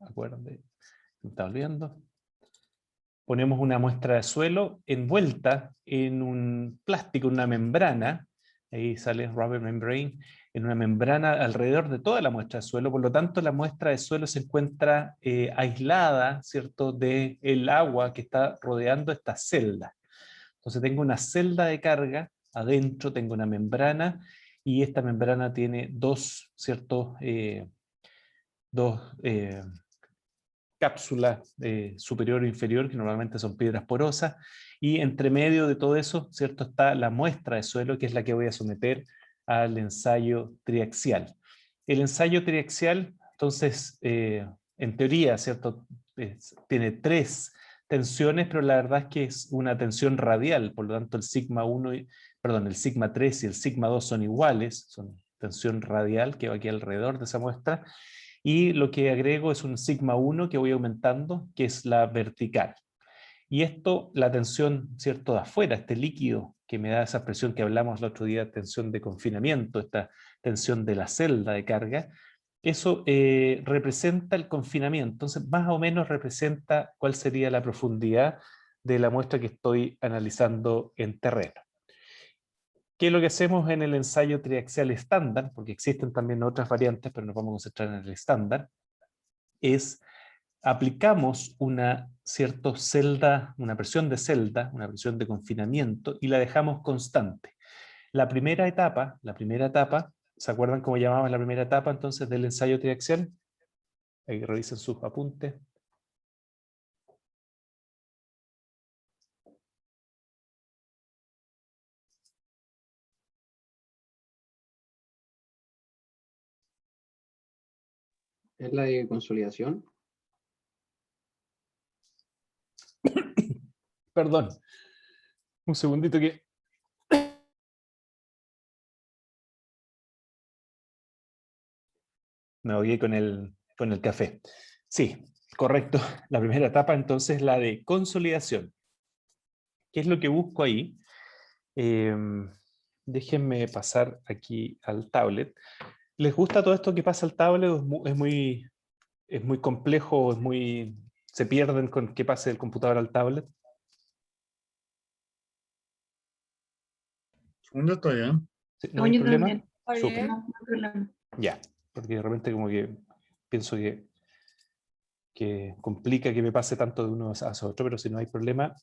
acuérdense, me está olvidando. Ponemos una muestra de suelo envuelta en un plástico, una membrana, ahí sale rubber membrane, en una membrana alrededor de toda la muestra de suelo, por lo tanto la muestra de suelo se encuentra aislada, ¿cierto?, del agua que está rodeando esta celda. Entonces tengo una celda de carga, adentro tengo una membrana, y esta membrana tiene dos, ¿cierto?, cápsulas superior e inferior, que normalmente son piedras porosas, y entre medio de todo eso, ¿cierto?, está la muestra de suelo, que es la que voy a someter al ensayo triaxial. El ensayo triaxial, entonces, en teoría, ¿cierto?, tiene 3 tensiones, pero la verdad es que es una tensión radial, por lo tanto el sigma 1, perdón, el sigma 3 y el sigma 2 son iguales, son tensión radial que va aquí alrededor de esa muestra, y lo que agrego es un sigma 1 que voy aumentando, que es la vertical. Y esto, la tensión, ¿cierto?, de afuera, este líquido que me da esa presión que hablamos el otro día, tensión de confinamiento, esta tensión de la celda de carga, eso representa el confinamiento. Entonces, más o menos representa cuál sería la profundidad de la muestra que estoy analizando en terreno. ¿Qué es lo que hacemos en el ensayo triaxial estándar? Porque existen también otras variantes, pero nos vamos a concentrar en el estándar. Es aplicamos una cierta celda, una presión de celda, una presión de confinamiento, y la dejamos constante. La primera etapa, ¿se acuerdan cómo llamamos la primera etapa entonces del ensayo triaxial? Ahí revisen sus apuntes. ¿Es la de consolidación? Perdón, un segundito que... Me ahogué con el café. Sí, correcto. La primera etapa entonces es la de consolidación. ¿Qué es lo que busco ahí? Déjenme pasar aquí al tablet. ¿Les gusta todo esto que pasa al tablet? Es muy complejo, se pierden con que pase del computador al tablet? Segundo está bien. ¿Sí? ¿No hay problema? Está Súper. bien. No, no hay problema. Ya, porque de repente como que pienso que complica que me pase tanto de uno a otro, pero si no hay problema,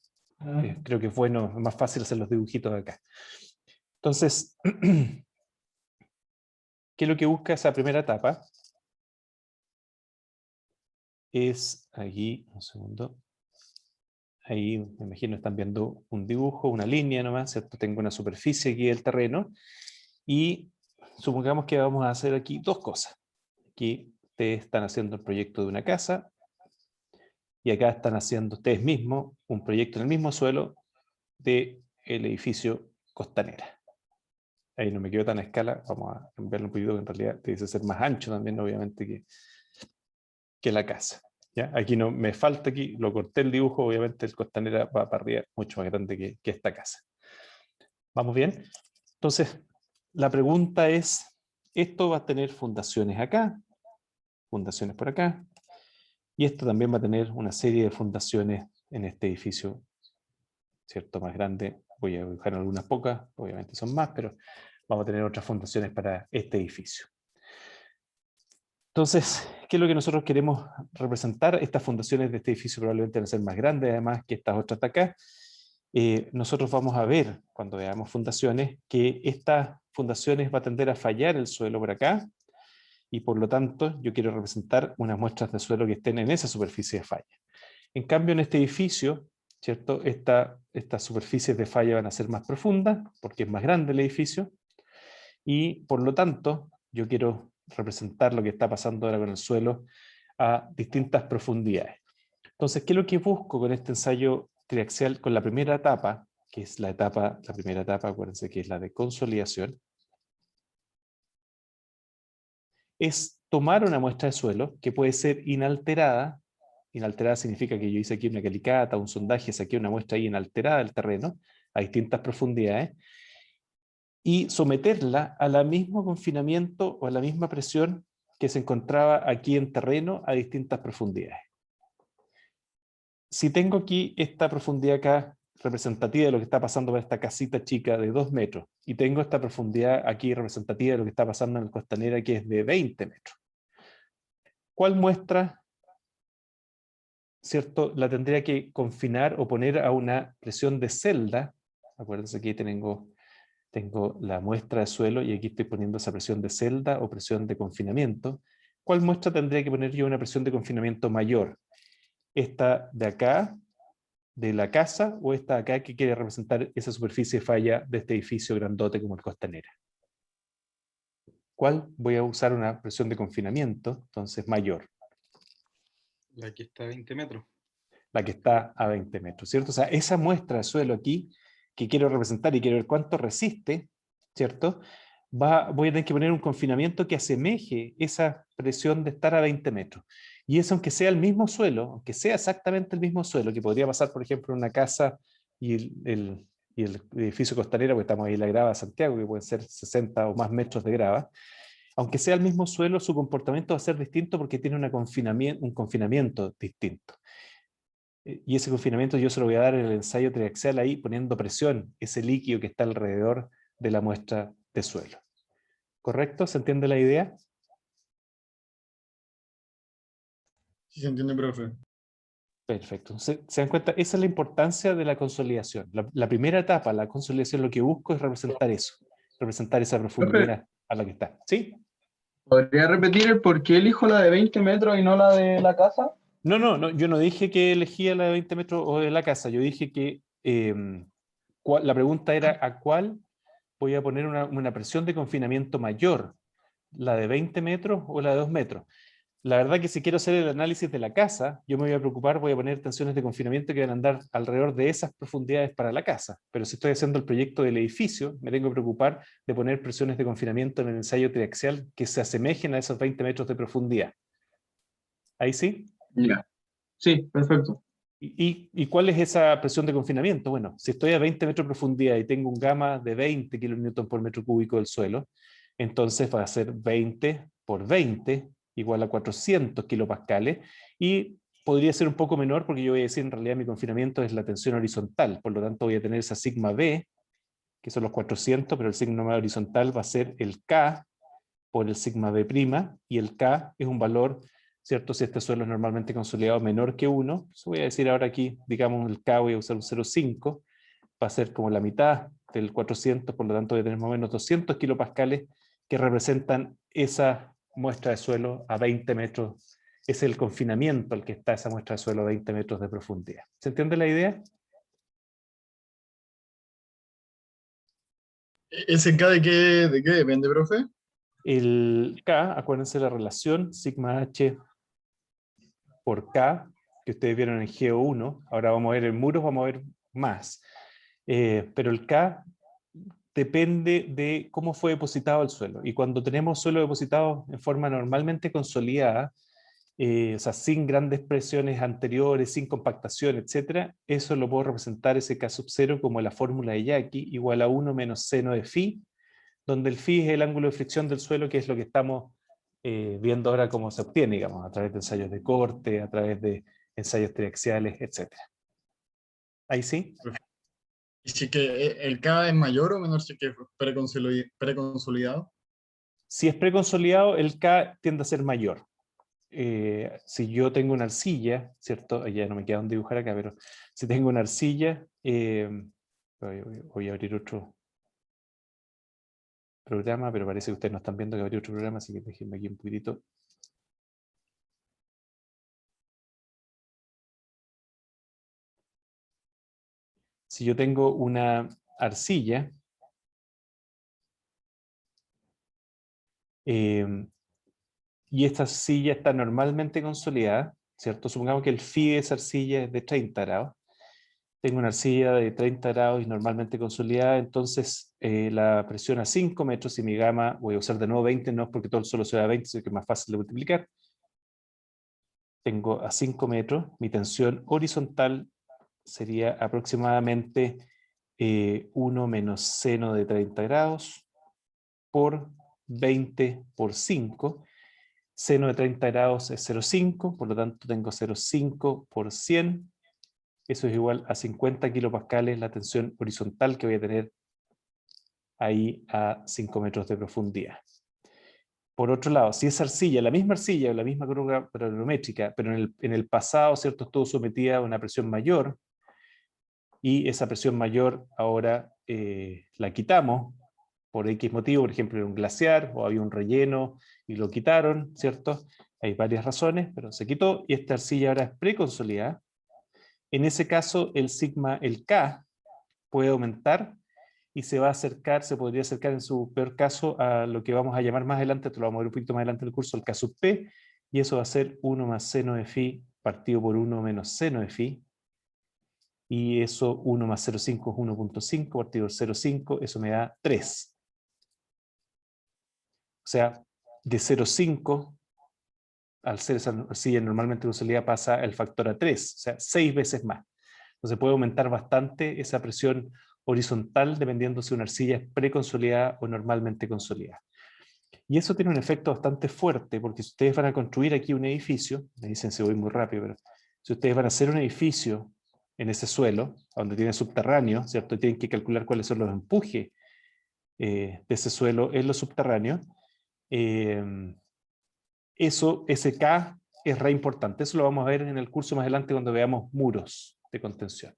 creo que es bueno, es más fácil hacer los dibujitos acá. Entonces, ¿qué es lo que busca esa primera etapa? Es aquí, un segundo, ahí me imagino están viendo un dibujo, una línea nomás, ¿cierto? Tengo una superficie aquí del terreno, y supongamos que vamos a hacer aquí 2 cosas. Aquí ustedes están haciendo el proyecto de una casa, y acá están haciendo ustedes mismos un proyecto en el mismo suelo del edificio Costanera. Ahí no me quedo tan a escala, vamos a cambiarlo un poquito, que en realidad tiene que ser más ancho también, obviamente, que la casa. ¿Ya? Aquí no me falta, aquí lo corté el dibujo, obviamente el Costanera va para arriba, mucho más grande que esta casa. ¿Vamos bien? Entonces, la pregunta es, esto va a tener fundaciones acá, fundaciones por acá, y esto también va a tener una serie de fundaciones en este edificio, ¿cierto?, más grande. Voy a dibujar algunas pocas, obviamente son más, pero vamos a tener otras fundaciones para este edificio. Entonces, ¿qué es lo que nosotros queremos representar? Estas fundaciones de este edificio probablemente van a ser más grandes, además, que estas otras de acá. Nosotros vamos a ver, cuando veamos fundaciones, que estas fundaciones va a tender a fallar el suelo por acá, y por lo tanto yo quiero representar unas muestras de suelo que estén en esa superficie de falla. En cambio, en este edificio, ¿cierto?, estas superficies de falla van a ser más profundas, porque es más grande el edificio, y por lo tanto yo quiero representar lo que está pasando ahora con el suelo a distintas profundidades. Entonces, ¿qué es lo que busco con este ensayo triaxial? Con la primera etapa, que es la primera etapa, acuérdense que es la de consolidación, es tomar una muestra de suelo que puede ser inalterada. Inalterada significa que yo hice aquí una calicata, un sondaje, saqué una muestra ahí inalterada del terreno, a distintas profundidades, y someterla a la mismo confinamiento o a la misma presión que se encontraba aquí en terreno a distintas profundidades. Si tengo aquí esta profundidad acá, representativa de lo que está pasando por esta casita chica de 2 metros, y tengo esta profundidad aquí representativa de lo que está pasando en la costanera, que es de 20 metros. ¿Cuál muestra, cierto, la tendría que confinar o poner a una presión de celda? Acuérdense que aquí tengo la muestra de suelo y aquí estoy poniendo esa presión de celda o presión de confinamiento. ¿Cuál muestra tendría que poner yo una presión de confinamiento mayor? ¿Esta de acá, de la casa, o esta de acá que quiere representar esa superficie falla de este edificio grandote como el Costanera? ¿Cuál voy a usar una presión de confinamiento, entonces mayor? La que está a 20 metros. La que está a 20 metros, ¿cierto? O sea, esa muestra de suelo aquí, que quiero representar y quiero ver cuánto resiste, ¿cierto? Voy a tener que poner un confinamiento que asemeje esa presión de estar a 20 metros. Y eso aunque sea el mismo suelo, aunque sea exactamente el mismo suelo, que podría pasar, por ejemplo, en una casa y el edificio costanera, porque estamos ahí en la grava de Santiago, que pueden ser 60 o más metros de grava, aunque sea el mismo suelo, su comportamiento va a ser distinto porque tiene un confinamiento distinto. Y ese confinamiento yo se lo voy a dar en el ensayo triaxial ahí, poniendo presión, ese líquido que está alrededor de la muestra de suelo. ¿Correcto? ¿Se entiende la idea? Sí, se entiende, profe. Perfecto. ¿Se dan cuenta? Esa es la importancia de la consolidación. La primera etapa, la consolidación, lo que busco es representar eso, representar esa profundidad a la que está. ¿Sí? ¿Podría repetir el por qué elijo la de 20 metros y no la de la casa? No, yo no dije que elegía la de 20 metros o de la casa, yo dije que la pregunta era ¿a cuál voy a poner una presión de confinamiento mayor? ¿La de 20 metros o la de 2 metros? La verdad que si quiero hacer el análisis de la casa, yo me voy a preocupar, voy a poner tensiones de confinamiento que van a andar alrededor de esas profundidades para la casa. Pero si estoy haciendo el proyecto del edificio, me tengo que preocupar de poner presiones de confinamiento en el ensayo triaxial que se asemejen a esos 20 metros de profundidad. ¿Ahí sí? Ya. Sí, perfecto. ¿Y cuál es esa presión de confinamiento? Bueno, si estoy a 20 metros de profundidad y tengo un gamma de 20 kN por metro cúbico del suelo, entonces va a ser 20 por 20 igual a 400 kilopascales, y podría ser un poco menor porque yo voy a decir en realidad mi confinamiento es la tensión horizontal, por lo tanto voy a tener esa sigma B, que son los 400, pero el sigma horizontal va a ser el K por el sigma B', y el K es un valor, ¿cierto? Si este suelo es normalmente consolidado menor que 1, pues voy a decir ahora aquí, digamos el K voy a usar un 0,5, va a ser como la mitad del 400, por lo tanto voy a tener más o menos 200 kilopascales que representan esa muestra de suelo a 20 metros. Es el confinamiento al que está esa muestra de suelo a 20 metros de profundidad. ¿Se entiende la idea? ¿Ese K de qué depende, profe? El K, acuérdense la relación sigma H por K, que ustedes vieron en GO1, ahora vamos a ver en muros, vamos a ver más. Pero el K depende de cómo fue depositado el suelo. Y cuando tenemos suelo depositado en forma normalmente consolidada, o sea, sin grandes presiones anteriores, sin compactación, etc., eso lo puedo representar, ese K sub 0, como la fórmula de Jackie, igual a 1 menos seno de phi, donde el phi es el ángulo de fricción del suelo, que es lo que estamos viendo ahora cómo se obtiene, digamos, a través de ensayos de corte, a través de ensayos triaxiales, etc. ¿Ahí sí? ¿Y si que el K es mayor o menor si que es preconsolidado? Si es preconsolidado, el K tiende a ser mayor. Si yo tengo una arcilla, ¿cierto? Ya no me queda dónde dibujar acá, pero si tengo una arcilla, voy a abrir otro programa, pero parece que ustedes no están viendo que abrí otro programa, así que déjenme aquí un poquitito. Si yo tengo una arcilla, y esta arcilla está normalmente consolidada, ¿cierto? Supongamos que el phi de esa arcilla es de 30 grados. Tengo una arcilla de 30 grados y normalmente consolidada, entonces la presión a 5 metros, y mi gamma, voy a usar de nuevo 20, no es porque todo el suelo sea 20, sino que es más fácil de multiplicar. Tengo a 5 metros, mi tensión horizontal sería aproximadamente 1 menos seno de 30 grados por 20 por 5. Seno de 30 grados es 0,5, por lo tanto tengo 0,5 por 100. Eso es igual a 50 kilopascales la tensión horizontal que voy a tener ahí a 5 metros de profundidad. Por otro lado, si esa arcilla, la misma arcilla o la misma curva granulométrica, pero en el pasado, ¿cierto?, estuvo sometida a una presión mayor, y esa presión mayor ahora la quitamos por X motivo, por ejemplo, era un glaciar o había un relleno y lo quitaron, ¿cierto? Hay varias razones, pero se quitó y esta arcilla ahora es preconsolidada. En ese caso, el K puede aumentar y se va a acercar, se podría acercar en su peor caso a lo que vamos a llamar más adelante, esto lo vamos a ver un poquito más adelante del curso, el K sub P, y eso va a ser 1 más seno de phi partido por 1 menos seno de phi, y eso 1 más 0,5 es 1,5 partido por 0,5, eso me da 3. O sea, de 0,5 al ser esa arcilla normalmente consolidada pasa el factor a 3, o sea, 6 veces más. Entonces puede aumentar bastante esa presión horizontal dependiendo si una arcilla es preconsolidada o normalmente consolidada. Y eso tiene un efecto bastante fuerte, porque si ustedes van a construir aquí un edificio, me dicen si voy muy rápido, pero si ustedes van a hacer un edificio en ese suelo, donde tiene subterráneo, ¿cierto? Tienen que calcular cuáles son los empujes de ese suelo en los subterráneos. Ese K es re importante. Eso lo vamos a ver en el curso más adelante cuando veamos muros de contención.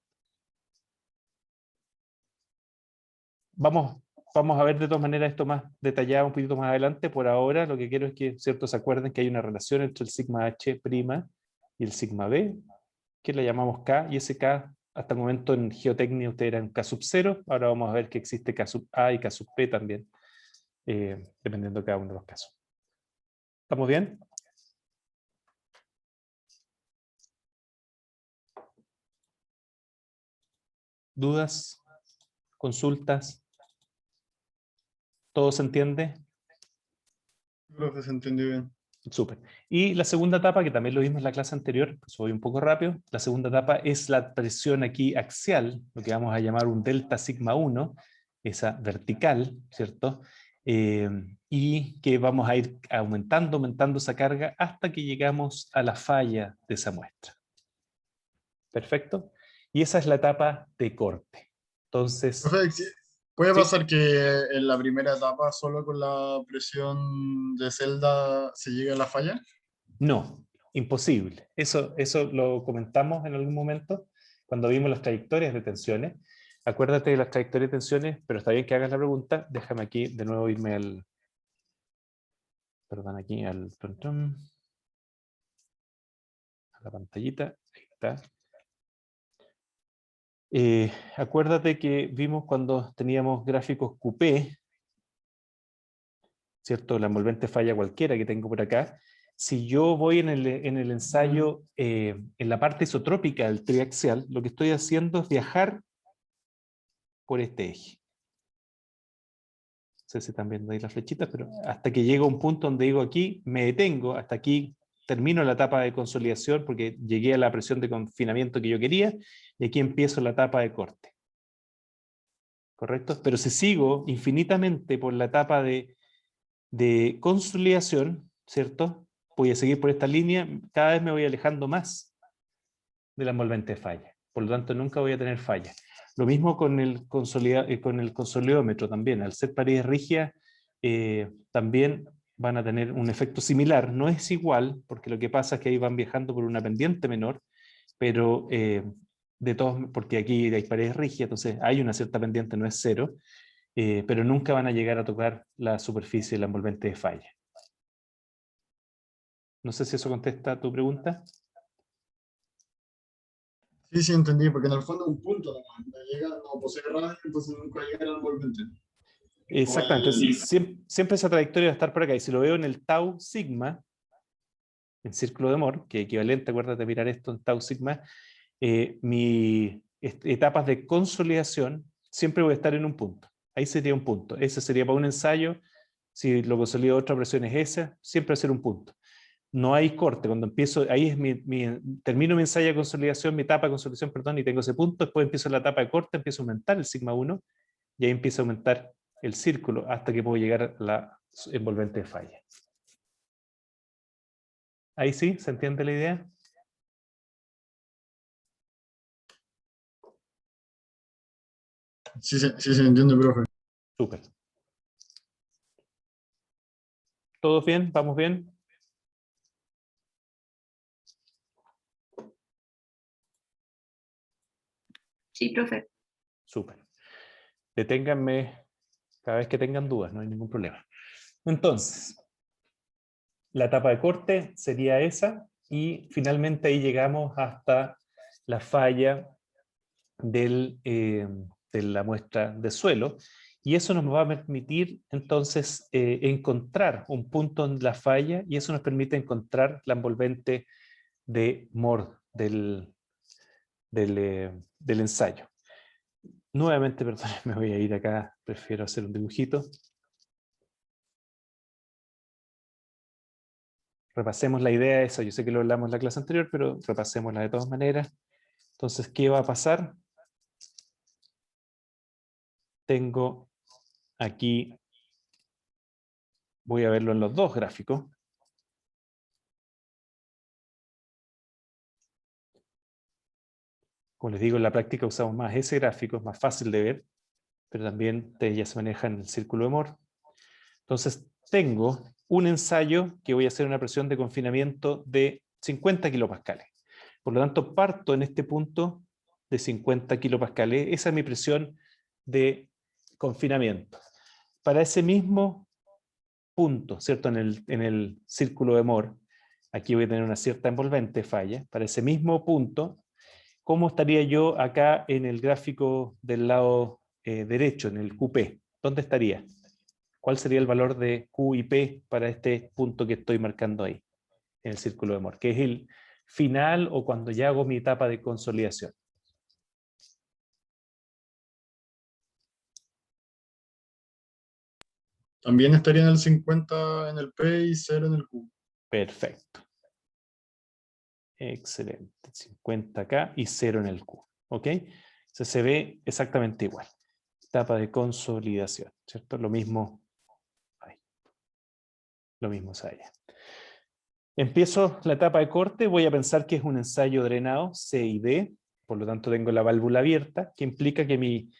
Vamos a ver de todas maneras esto más detallado un poquito más adelante. Por ahora lo que quiero es que, ¿cierto?, se acuerden que hay una relación entre el sigma H' y el sigma B, que la llamamos K, y ese K hasta el momento en geotecnia ustedes eran K sub 0, ahora vamos a ver que existe K sub A y K sub P también, dependiendo de cada uno de los casos. ¿Estamos bien? ¿Dudas? ¿Consultas? ¿Todo se entiende? Creo que se entendió bien. Súper. Y la segunda etapa, que también lo vimos en la clase anterior, pues voy un poco rápido, la segunda etapa es la presión aquí axial, lo que vamos a llamar un delta sigma 1, esa vertical, ¿cierto? Y que vamos a ir aumentando esa carga hasta que llegamos a la falla de esa muestra. ¿Perfecto? Y esa es la etapa de corte. Entonces, Profe, sí, ¿puede ¿sí? pasar que en la primera etapa solo con la presión de celda se llegue a la falla? No, imposible. Eso lo comentamos en algún momento cuando vimos las trayectorias de tensiones. Acuérdate de las trayectorias de tensiones, pero está bien que hagas la pregunta. Déjame aquí de nuevo irme al... Perdón, aquí a la pantallita. Ahí está. Acuérdate que vimos cuando teníamos gráficos QP, ¿cierto? La envolvente falla cualquiera que tengo por acá. Si yo voy en el ensayo, en la parte isotrópica del triaxial, lo que estoy haciendo es viajar por este eje. No sé si están viendo ahí las flechitas, pero hasta que llego a un punto donde digo aquí, me detengo, hasta aquí termino la etapa de consolidación porque llegué a la presión de confinamiento que yo quería, y aquí empiezo la etapa de corte. ¿Correcto? Pero si sigo infinitamente por la etapa de consolidación, ¿cierto? Voy a seguir por esta línea, cada vez me voy alejando más de la envolvente de falla. Por lo tanto, nunca voy a tener falla. Lo mismo con el consolidómetro también. Al ser paredes rígidas, también van a tener un efecto similar. No es igual, porque lo que pasa es que ahí van viajando por una pendiente menor, pero porque aquí hay paredes rígidas, entonces hay una cierta pendiente, no es cero, pero nunca van a llegar a tocar la superficie de la envolvente de falla. No sé si eso contesta a tu pregunta. Sí, sí, entendí, porque en el fondo es un punto nomás, no llega, no posee radio, entonces nunca llega al envolvente. Exactamente, siempre esa trayectoria va a estar por acá, y si lo veo en el tau sigma, en círculo de Moore, que es equivalente, acuérdate de mirar esto en tau sigma, mis etapas de consolidación siempre voy a estar en un punto. Ahí sería un punto. Ese sería para un ensayo. Si lo consolido a otra presión es esa, siempre va a ser un punto. No hay corte. Cuando empiezo, ahí es termino mi ensayo de consolidación, mi etapa de consolidación, perdón, y tengo ese punto. Después empiezo la etapa de corte, empiezo a aumentar el sigma 1, y ahí empieza a aumentar el círculo hasta que puedo llegar a la envolvente de falla. Ahí sí, ¿se entiende la idea? Sí, sí se entiende, profe. Súper. ¿Todos bien? ¿Vamos bien? Sí, profe. Súper. Deténganme cada vez que tengan dudas, no hay ningún problema. Entonces, la etapa de corte sería esa y finalmente ahí llegamos hasta la falla de la muestra de suelo y eso nos va a permitir entonces encontrar un punto en la falla y eso nos permite encontrar la envolvente de Mohr del ensayo. Nuevamente, perdón, me voy a ir acá, prefiero hacer un dibujito. Repasemos la idea de eso, yo sé que lo hablamos en la clase anterior, pero repasémosla de todas maneras. Entonces, ¿qué va a pasar? Tengo aquí, voy a verlo en los dos gráficos. Como les digo, en la práctica usamos más ese gráfico, es más fácil de ver, pero también ustedes ya se manejan en el círculo de Mohr. Entonces, tengo un ensayo que voy a hacer una presión de confinamiento de 50 kilopascales. Por lo tanto, parto en este punto de 50 kilopascales. Esa es mi presión de confinamiento. Para ese mismo punto, ¿cierto? En el círculo de Mohr, aquí voy a tener una cierta envolvente falla. Para ese mismo punto, ¿cómo estaría yo acá en el gráfico del lado derecho, en el QP? ¿Dónde estaría? ¿Cuál sería el valor de Q y P para este punto que estoy marcando ahí, en el círculo de Mohr? Que es el final o cuando ya hago mi etapa de consolidación. También estaría en el 50 en el P y 0 en el Q. Perfecto. Excelente. 50 acá y 0 en el Q. ¿Ok? Entonces se ve exactamente igual. Etapa de consolidación, ¿cierto? Lo mismo ahí. Lo mismo es allá. Empiezo la etapa de corte, voy a pensar que es un ensayo drenado, C y D, por lo tanto tengo la válvula abierta, que implica que mi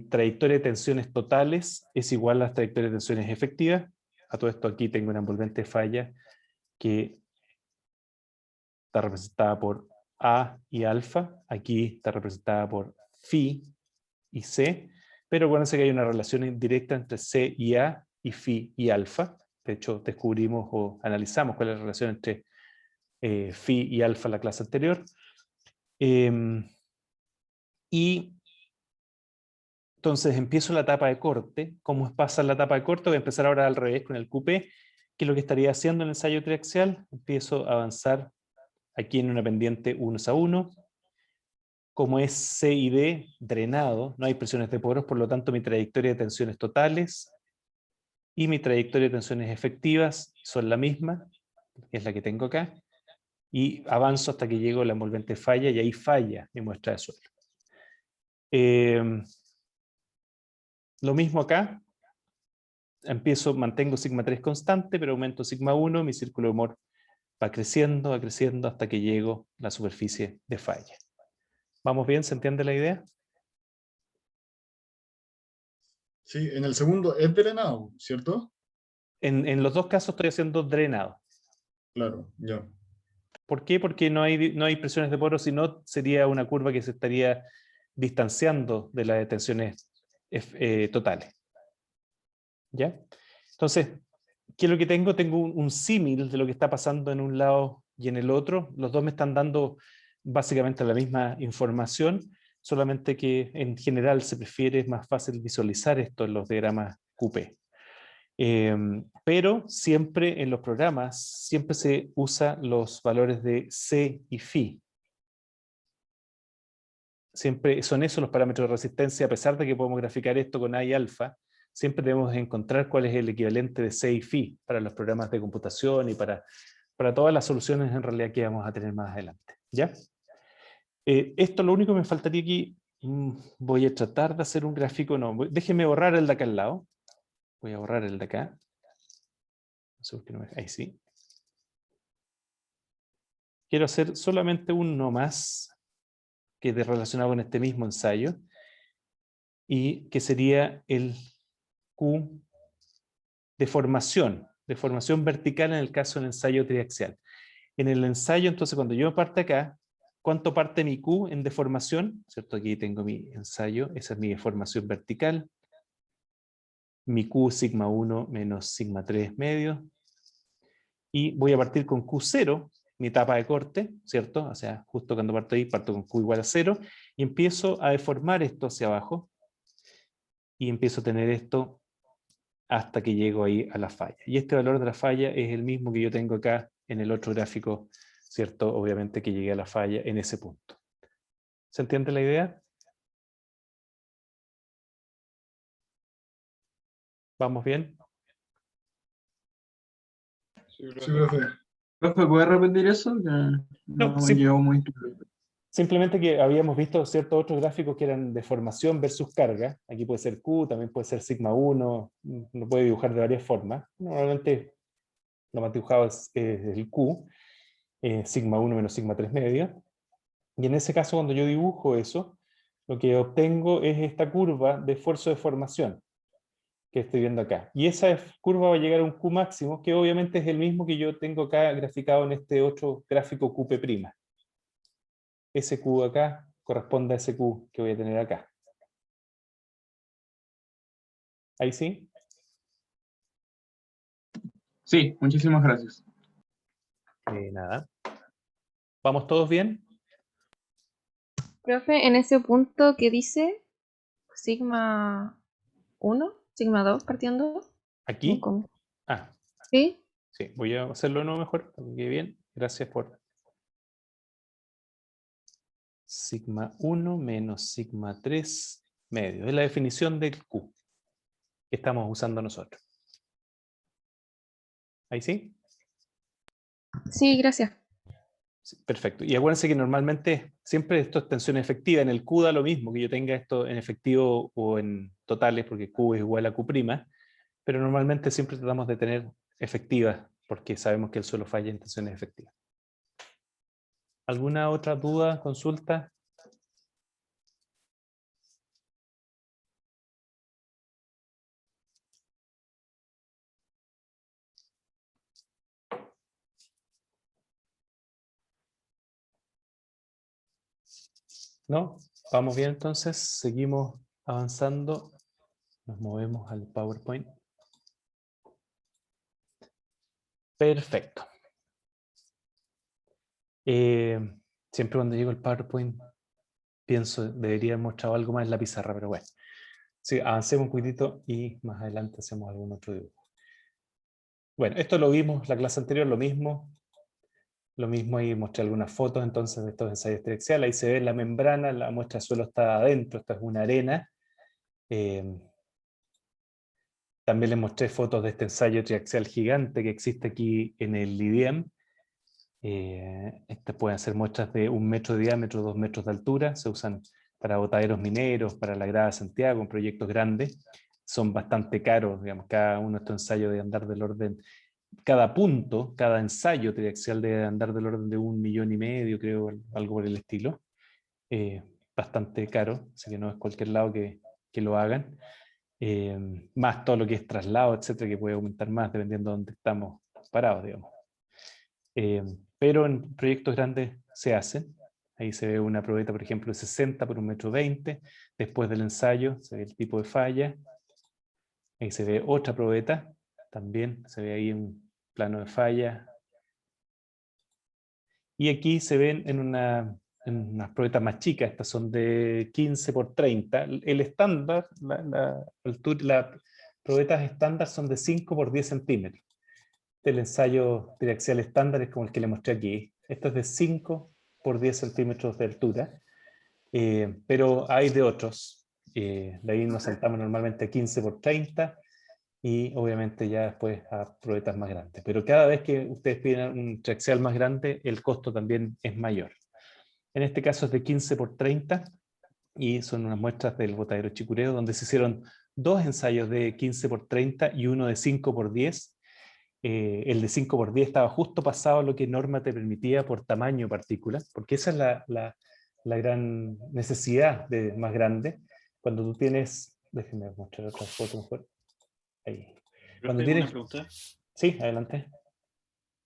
trayectoria de tensiones totales es igual a las trayectorias de tensiones efectivas. A todo esto aquí tengo una envolvente falla que está representada por A y alfa, aquí está representada por Phi y C, pero acuérdense que hay una relación directa entre C y A y Phi y alfa. De hecho, descubrimos o analizamos cuál es la relación entre Phi y alfa en la clase anterior. Y entonces empiezo la etapa de corte. ¿Cómo pasa la etapa de corte? Voy a empezar ahora al revés con el QP, que es lo que estaría haciendo en el ensayo triaxial. Empiezo a avanzar aquí en una pendiente 1:1. Como es C y D drenado, no hay presiones de poros, por lo tanto mi trayectoria de tensiones totales y mi trayectoria de tensiones efectivas son la misma, que es la que tengo acá, y avanzo hasta que llego a la envolvente falla, y ahí falla mi muestra de suelo. Lo mismo acá, mantengo sigma 3 constante, pero aumento sigma 1, mi círculo de Mohr va creciendo hasta que llego a la superficie de falla. ¿Vamos bien? ¿Se entiende la idea? Sí, en el segundo es drenado, ¿cierto? En los dos casos estoy haciendo drenado. Claro, ya. ¿Por qué? Porque no hay presiones de poro, sino sería una curva que se estaría distanciando de las tensiones totales. ¿Ya? Entonces, ¿qué es lo que tengo? Tengo un símil de lo que está pasando en un lado y en el otro. Los dos me están dando básicamente la misma información, solamente que en general se prefiere, es más fácil visualizar esto en los diagramas QP. Pero siempre en los programas, siempre se usa los valores de C y Phi. Siempre son esos los parámetros de resistencia, a pesar de que podemos graficar esto con A y alfa, siempre debemos encontrar cuál es el equivalente de C y Phi para los programas de computación y para todas las soluciones en realidad que vamos a tener más adelante. ¿Ya? Esto lo único que me faltaría aquí, voy a tratar de hacer un gráfico, no, déjenme borrar el de acá al lado. Voy a borrar el de acá. Ahí sí. quiero hacer solamente uno más, que es relacionado con este mismo ensayo, y que sería el Q de formación vertical en el caso del ensayo triaxial. En el ensayo, entonces, cuando yo parte acá, ¿cuánto parte mi Q en deformación? ¿Cierto? Aquí tengo mi ensayo, esa es mi deformación vertical. Mi Q sigma 1 menos sigma 3 medio. Y voy a partir con Q0, mi etapa de corte, ¿cierto? O sea, justo cuando parto ahí, parto con Q igual a 0, y empiezo a deformar esto hacia abajo, y empiezo a tener esto hasta que llego ahí a la falla. Y este valor de la falla es el mismo que yo tengo acá en el otro gráfico, ¿cierto? Obviamente que llegué a la falla en ese punto. ¿Se entiende la idea? ¿Vamos bien? Sí, Sí, profe. profe. Profe, ¿puede repetir eso? Que No, no me quedó muy claro. simplemente que habíamos visto ciertos otros gráficos que eran deformación versus carga. Aquí puede ser Q, también puede ser sigma 1, lo puede dibujar de varias formas. Normalmente lo más dibujado es el Q, sigma 1 menos sigma 3 medio. Y en ese caso, cuando yo dibujo eso, lo que obtengo es esta curva de esfuerzo de formación que estoy viendo acá. Y esa curva va a llegar a un Q máximo, que obviamente es el mismo que yo tengo acá graficado en este otro gráfico QP'. Ese Q acá corresponde a ese Q que voy a tener acá. ¿Ahí sí? Sí, muchísimas gracias. Nada. ¿Vamos todos bien? Profe, en ese punto que dice sigma 1, sigma 2 partiendo. ¿Aquí? ¿Cómo? Ah, ¿Sí? sí. Voy a hacerlo de nuevo mejor, para que quede bien. Gracias por... Sigma 1 menos sigma 3 medio. Es la definición del Q que estamos usando nosotros. ¿Ahí sí? Sí, gracias. Sí, perfecto. Y acuérdense que normalmente siempre esto es tensión efectiva. En el Q da lo mismo que yo tenga esto en efectivo o en totales, porque Q es igual a Q', pero normalmente siempre tratamos de tener efectivas, porque sabemos que el suelo falla en tensiones efectivas. ¿Alguna otra duda, consulta? ¿No? ¿Vamos bien entonces? Seguimos avanzando. Nos movemos al PowerPoint. Perfecto. Siempre cuando llego al PowerPoint pienso, debería haber mostrado algo más en la pizarra, pero bueno. Sí, avancemos un poquitito y más adelante hacemos algún otro dibujo. Bueno, esto lo vimos la clase anterior, lo mismo. Lo mismo ahí mostré algunas fotos entonces de estos ensayos triaxiales. Ahí se ve la membrana, la muestra de suelo está adentro, esta es una arena. También les mostré fotos de este ensayo triaxial gigante que existe aquí en el IDEM. Estas pueden ser muestras de 1 metro de diámetro, 2 metros de altura. Se usan para botaderos mineros, para la Grada de Santiago, en proyectos grandes. Son bastante caros, digamos, cada uno de estos ensayos de andar del orden... Cada punto, cada ensayo triaxial debe andar del orden de 1,5 millones, creo, algo por el estilo. Bastante caro, así que no es cualquier lado que lo hagan. Más todo lo que es traslado, etcétera, que puede aumentar más dependiendo de dónde estamos parados, digamos. Pero en proyectos grandes se hacen. Ahí se ve una probeta, por ejemplo, de 60 por 1,20 m. Después del ensayo se ve el tipo de falla. Ahí se ve otra probeta. También se ve ahí un plano de falla. Y aquí se ven en unas probetas más chicas. Estas son de 15 por 30. El estándar, las probetas estándar son de 5 por 10 centímetros. El ensayo triaxial estándar es como el que le mostré aquí. Esto es de 5 por 10 centímetros de altura, pero hay de otros. De ahí nos saltamos normalmente a 15 por 30 y obviamente ya después a probetas más grandes. Pero cada vez que ustedes piden un triaxial más grande, el costo también es mayor. En este caso es de 15 por 30 y son unas muestras del botadero Chicureo donde se hicieron 2 ensayos de 15 por 30 y uno de 5 por 10. el de 5×10 estaba justo pasado lo que norma te permitía por tamaño de partícula, porque esa es la gran necesidad de más grande. Cuando tú tienes, déjenme mostrar otra foto mejor. Ahí. Cuando Profe, tienes, una pregunta. sí, adelante.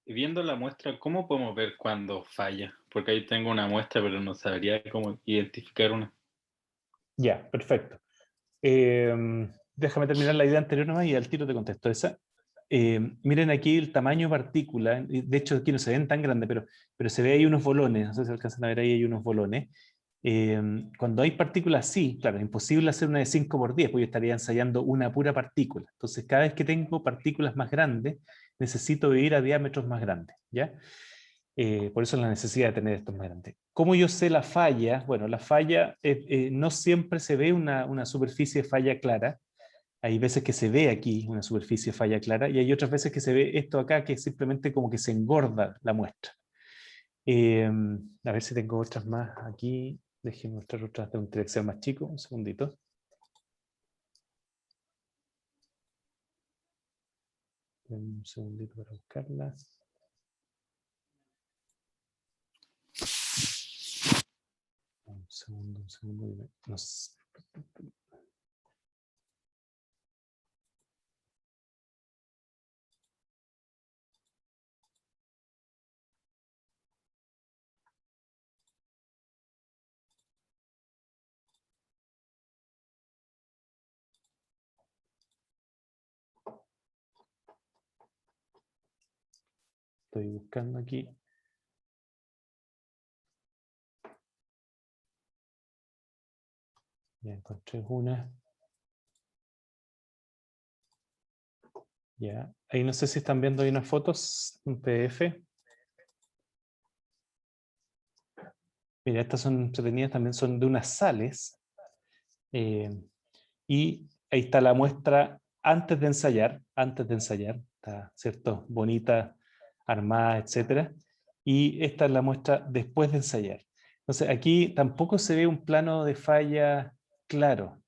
Viendo la muestra, ¿cómo podemos ver cuando falla? Porque ahí tengo una muestra, pero no sabría cómo identificar una. Ya, perfecto. Déjame terminar la idea anterior nomás y al tiro te contesto esa. Miren aquí el tamaño de partícula, de hecho aquí no se ven tan grandes, pero se ve ahí unos bolones, no sé si alcanzan a ver ahí, hay unos bolones. Cuando hay partículas así, claro, es imposible hacer una de 5×10, porque yo estaría ensayando una pura partícula. Entonces cada vez que tengo partículas más grandes, necesito ir a diámetros más grandes, ¿ya? Por eso la necesidad de tener estos más grandes. ¿Cómo yo sé la falla? Bueno, la falla no siempre se ve una superficie de falla clara. Hay veces que se ve aquí una superficie de falla clara y hay otras veces que se ve esto acá que es simplemente como que se engorda la muestra. A ver si tengo otras más aquí. Déjenme mostrar otras de un Excel más chico. Un segundito. Un segundito para buscarlas. Un segundo. No sé. Estoy buscando aquí. Ya encontré una. Ya. Ahí no sé si están viendo ahí unas fotos, un PDF. Mira, estas son entretenidas, también son de unas sales. Y ahí está la muestra antes de ensayar, está, ¿cierto? Bonita, armada, etc. Y esta es la muestra después de ensayar. Entonces aquí tampoco se ve un plano de falla claro.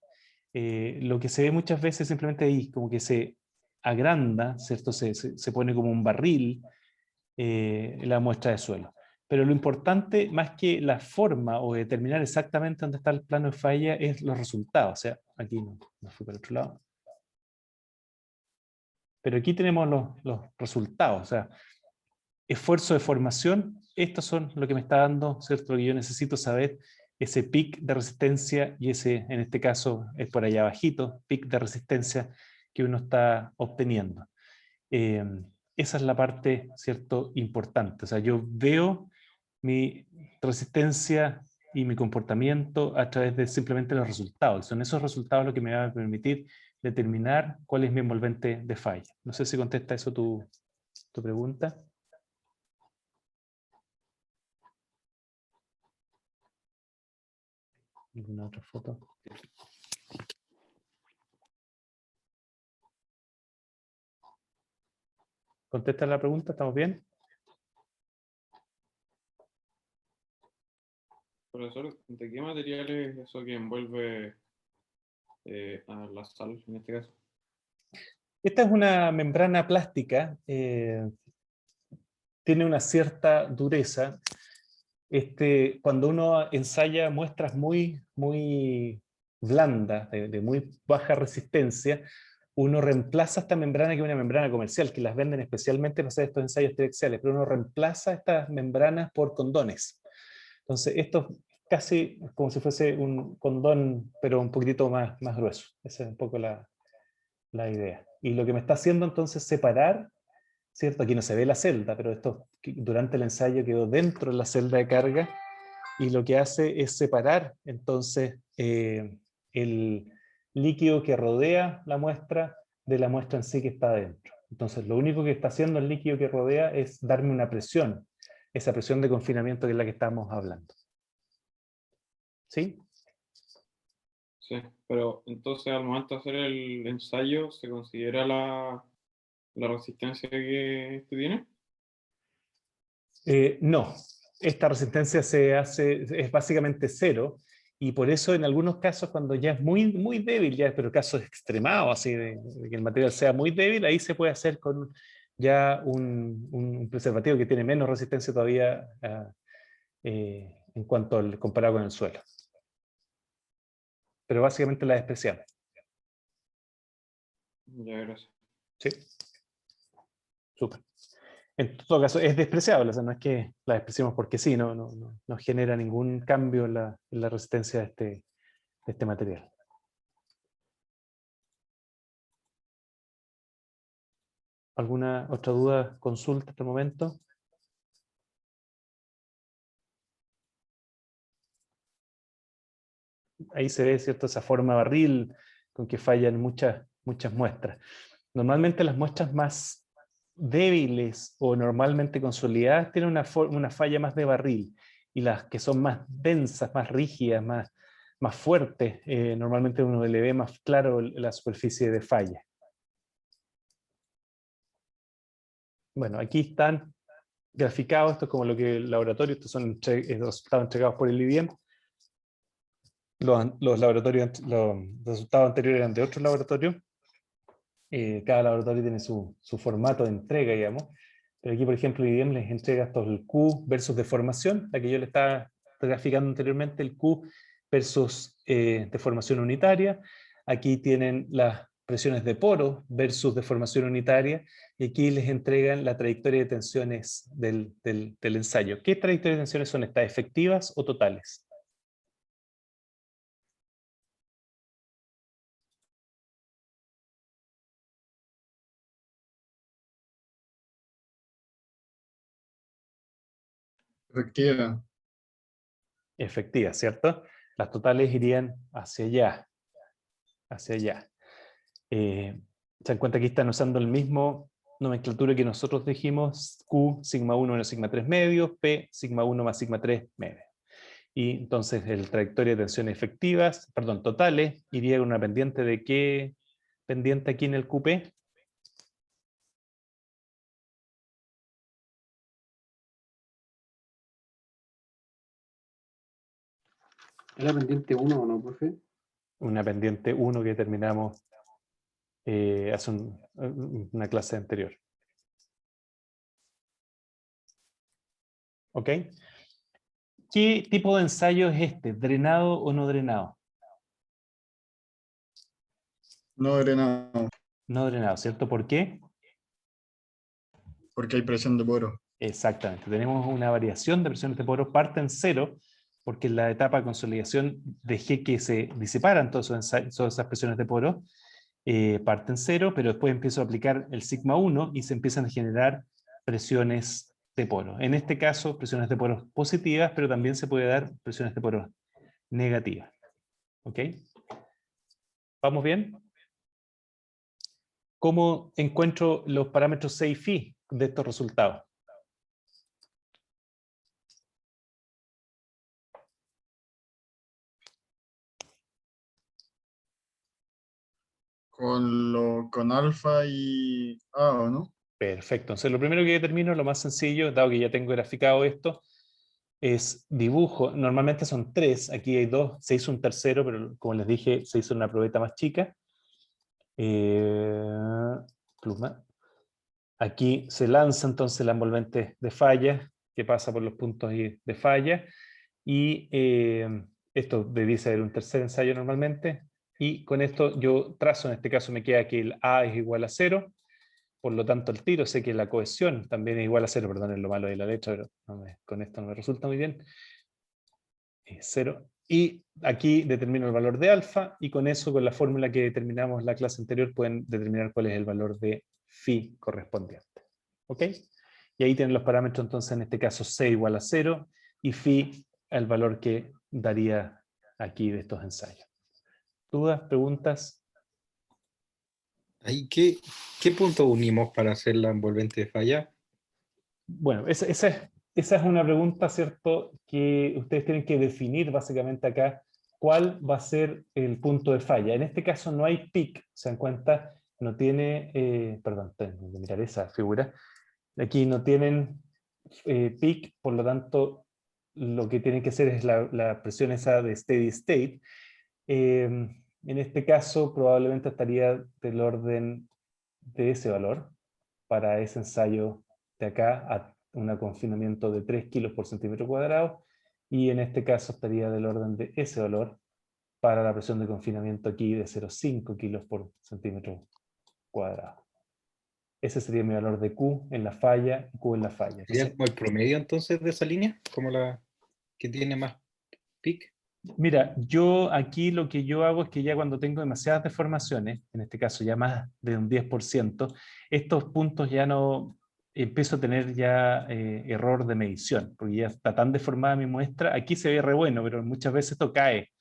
Lo que se ve muchas veces simplemente ahí, como que se agranda, ¿cierto? Se pone como un barril la muestra de suelo. Pero lo importante, más que la forma o determinar exactamente dónde está el plano de falla, es los resultados. O sea, aquí no fui para el otro lado. Pero aquí tenemos los resultados. O sea, esfuerzo de formación, estos son lo que me está dando, ¿cierto? Lo que yo necesito saber, ese pic de resistencia y ese, en este caso, es por allá abajito, pic de resistencia que uno está obteniendo. Esa es la parte, ¿cierto?, importante. O sea, yo veo mi resistencia y mi comportamiento a través de simplemente los resultados. Son esos resultados los que me van a permitir determinar cuál es mi envolvente de falla. No sé si contesta eso tu pregunta. ¿Alguna otra foto? ¿Contesta la pregunta? ¿Estamos bien? Profesor, ¿de qué material es eso que envuelve a la sal en este caso? Esta es una membrana plástica, tiene una cierta dureza. Cuando uno ensaya muestras muy blandas, de muy baja resistencia, uno reemplaza esta membrana, que es una membrana comercial, que las venden especialmente para hacer estos ensayos triaxiales, pero uno reemplaza estas membranas por condones. Entonces, esto es casi como si fuese un condón, pero un poquitito más grueso. Esa es un poco la idea. Y lo que me está haciendo entonces separar, ¿cierto? Aquí no se ve la celda, pero esto durante el ensayo quedó dentro de la celda de carga, y lo que hace es separar entonces el líquido que rodea la muestra de la muestra en sí que está adentro. Entonces lo único que está haciendo el líquido que rodea es darme una presión, esa presión de confinamiento que es la que estamos hablando. ¿Sí? Sí, pero entonces al momento de hacer el ensayo, ¿se considera la resistencia que este tiene? No, esta resistencia es básicamente cero, y por eso en algunos casos cuando ya es muy débil, pero casos extremados, así de que el material sea muy débil, ahí se puede hacer con ya un preservativo que tiene menos resistencia todavía en cuanto al comparado con el suelo. Pero básicamente la despreciamos. Ya, gracias. ¿Sí? Súper. En todo caso, es despreciable, o sea, no es que la despreciemos porque sí, no genera ningún cambio en la resistencia de este material. ¿Alguna otra duda, consulta hasta el momento? Ahí se ve, ¿cierto?, esa forma barril con que fallan muchas muestras. Normalmente las muestras más débiles o normalmente consolidadas tienen una falla más de barril, y las que son más densas, más rígidas, más fuertes, normalmente uno le ve más claro la superficie de falla. Bueno, aquí están graficados, esto es como lo que el laboratorio, estos son los resultados entregados por el IBM. Los resultados anteriores eran de otros laboratorios. Cada laboratorio tiene su formato de entrega, digamos. Pero aquí, por ejemplo, el IBM les entrega estos, el Q versus deformación, la que yo le estaba graficando anteriormente, el Q versus deformación unitaria. Aquí tienen las presiones de poro versus deformación unitaria, y aquí les entregan la trayectoria de tensiones del ensayo. ¿Qué trayectoria de tensiones son estas? ¿Efectivas o totales? Efectiva. Efectivas, ¿cierto? Las totales irían hacia allá. Hacia allá. Se dan cuenta que están usando el mismo nomenclatura que nosotros dijimos: Q, sigma 1 menos sigma 3 medios, P, sigma 1 más sigma 3 medios. Y entonces el trayectoria de tensiones efectivas, perdón, totales, iría con una pendiente de ¿qué pendiente aquí en el QP? ¿Es la pendiente 1 o no, profe? Una pendiente 1 que terminamos hace una clase anterior. ¿Ok? ¿Qué tipo de ensayo es este? ¿Drenado o no drenado? No drenado, No drenado, ¿cierto? ¿Por qué? porque hay presión de poro. Exactamente. Tenemos una variación de presiones de poro, parte en cero, porque en la etapa de consolidación dejé que se disiparan todas esas presiones de poro, parte en cero, pero después empiezo a aplicar el sigma 1 y se empiezan a generar presiones de poro. En este caso, presiones de poro positivas, pero también se puede dar presiones de poro negativas. ¿Ok? ¿Vamos bien? ¿Cómo encuentro los parámetros C y Φ de estos resultados? Con alfa y A, ¿o no? Perfecto. Entonces, lo primero que determino, lo más sencillo, dado que ya tengo graficado esto, es dibujo. Normalmente son 3, aquí hay 2, se hizo un tercero, pero como les dije, se hizo una probeta más chica. Pluma. Aquí se lanza entonces la envolvente de falla, que pasa por los puntos de falla, y esto debiese ser un tercer ensayo normalmente, y con esto yo trazo, en este caso me queda que el A es igual a 0, por lo tanto el tiro sé que la cohesión también es igual a 0, perdón, es lo malo de la letra, pero con esto no me resulta muy bien. 0. Y aquí determino el valor de alfa, y con eso, con la fórmula que determinamos la clase anterior, pueden determinar cuál es el valor de phi correspondiente. ¿Ok? Y ahí tienen los parámetros, entonces en este caso C igual a 0, y phi el valor que daría aquí de estos ensayos. ¿Dudas? ¿Preguntas? Ahí, ¿qué punto unimos para hacer la envolvente de falla? Bueno, esa es una pregunta, ¿cierto?, que ustedes tienen que definir básicamente acá cuál va a ser el punto de falla. En este caso no hay peak, se dan cuenta, no tiene, perdón, tengo que mirar esa figura. Aquí no tienen peak, por lo tanto, lo que tienen que hacer es la presión esa de steady state. En este caso probablemente estaría del orden de ese valor, para ese ensayo de acá a un confinamiento de 3 kilos por centímetro cuadrado, y en este caso estaría del orden de ese valor para la presión de confinamiento aquí de 0,5 kilos por centímetro cuadrado. Ese sería mi valor de Q en la falla y Q en la falla. ¿Sería Entonces, como el promedio entonces de esa línea? ¿Como la que tiene más peak? mira, yo aquí lo que yo hago es que ya cuando tengo demasiadas deformaciones, en este caso ya más de un 10%, estos puntos ya no empiezo a tener ya error de medición, porque ya está tan deformada mi muestra. Aquí se ve re bueno, pero muchas veces esto cae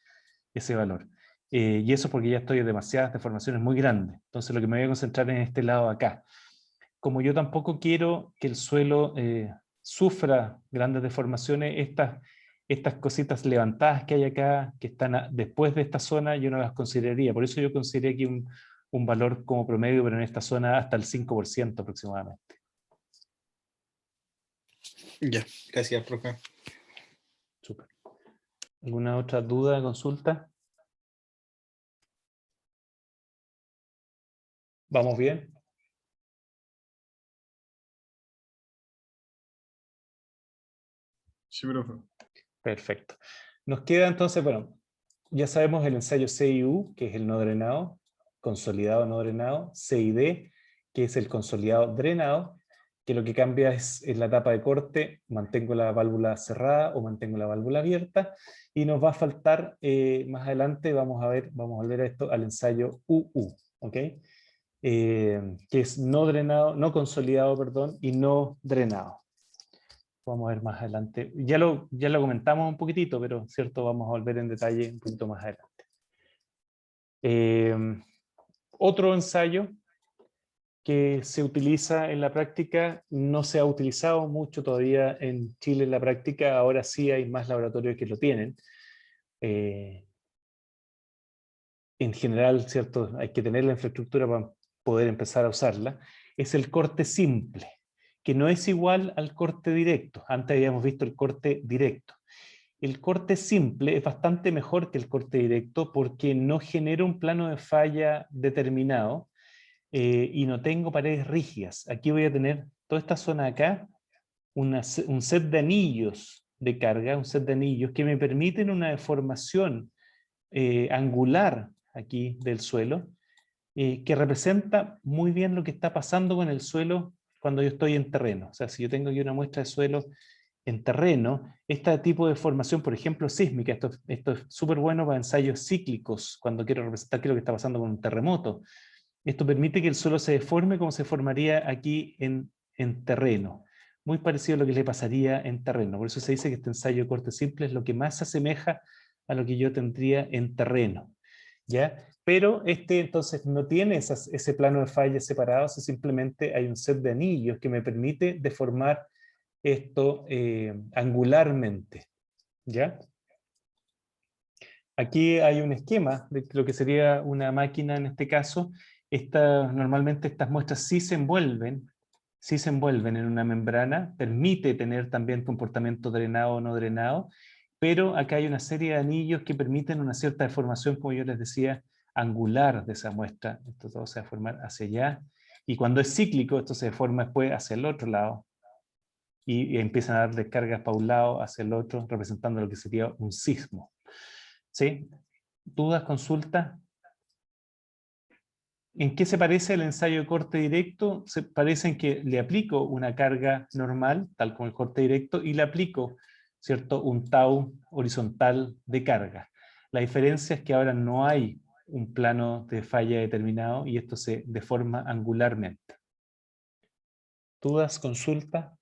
ese valor. Y eso porque ya estoy en demasiadas deformaciones muy grandes. Entonces lo que me voy a concentrar en este lado acá. Como yo tampoco quiero que el suelo sufra grandes deformaciones, estas cositas levantadas que hay acá, que están después de esta zona, yo no las consideraría. Por eso yo consideré aquí un valor como promedio, pero en esta zona hasta el 5% aproximadamente. Ya, gracias, profe. Súper. ¿Alguna otra duda, consulta? ¿Vamos bien? Sí, profe. Perfecto. Nos queda entonces, bueno, ya sabemos el ensayo CIU, que es el no drenado, consolidado no drenado, CID, que es el consolidado drenado, que lo que cambia es en la etapa de corte, mantengo la válvula cerrada o mantengo la válvula abierta, y nos va a faltar, más adelante vamos a volver a esto, al ensayo UU, ¿ok? Que es no drenado, no consolidado, perdón, y no drenado. Vamos a ver más adelante. Ya lo comentamos un poquitito, pero cierto, vamos a volver en detalle un poquito más adelante. Otro ensayo que se utiliza en la práctica, no se ha utilizado mucho todavía en Chile en la práctica, ahora sí hay más laboratorios que lo tienen. En general, cierto, hay que tener la infraestructura para poder empezar a usarla, es el corte simple, que no es igual al corte directo. Antes habíamos visto el corte directo. El corte simple es bastante mejor que el corte directo porque no genera un plano de falla determinado y no tengo paredes rígidas. Aquí voy a tener toda esta zona acá, un set de anillos de carga, un set de anillos que me permiten una deformación angular aquí del suelo, que representa muy bien lo que está pasando con el suelo cuando yo estoy en terreno. O sea, si yo tengo aquí una muestra de suelo en terreno, este tipo de formación, por ejemplo, sísmica, esto es súper bueno para ensayos cíclicos, cuando quiero representar qué es lo que está pasando con un terremoto. Esto permite que el suelo se deforme como se formaría aquí en terreno. Muy parecido a lo que le pasaría en terreno. Por eso se dice que este ensayo de corte simple es lo que más se asemeja a lo que yo tendría en terreno. ¿Ya? Pero entonces no tiene ese plano de fallas separados, simplemente hay un set de anillos que me permite deformar esto angularmente. ¿Ya? Aquí hay un esquema de lo que sería una máquina en este caso. Normalmente estas muestras sí se envuelven en una membrana, permite tener también comportamiento drenado o no drenado, pero acá hay una serie de anillos que permiten una cierta deformación, como yo les decía, angular de esa muestra. Esto todo se va a formar hacia allá, y cuando es cíclico, esto se deforma después hacia el otro lado, y empiezan a dar descargas para un lado hacia el otro, representando lo que sería un sismo. ¿Sí? ¿Dudas, consultas? ¿En qué se parece el ensayo de corte directo? Se parece en que le aplico una carga normal, tal como el corte directo, y le aplico, ¿cierto?, un tau horizontal de carga. La diferencia es que ahora no hay un plano de falla determinado y esto se deforma angularmente. ¿Dudas, consultas?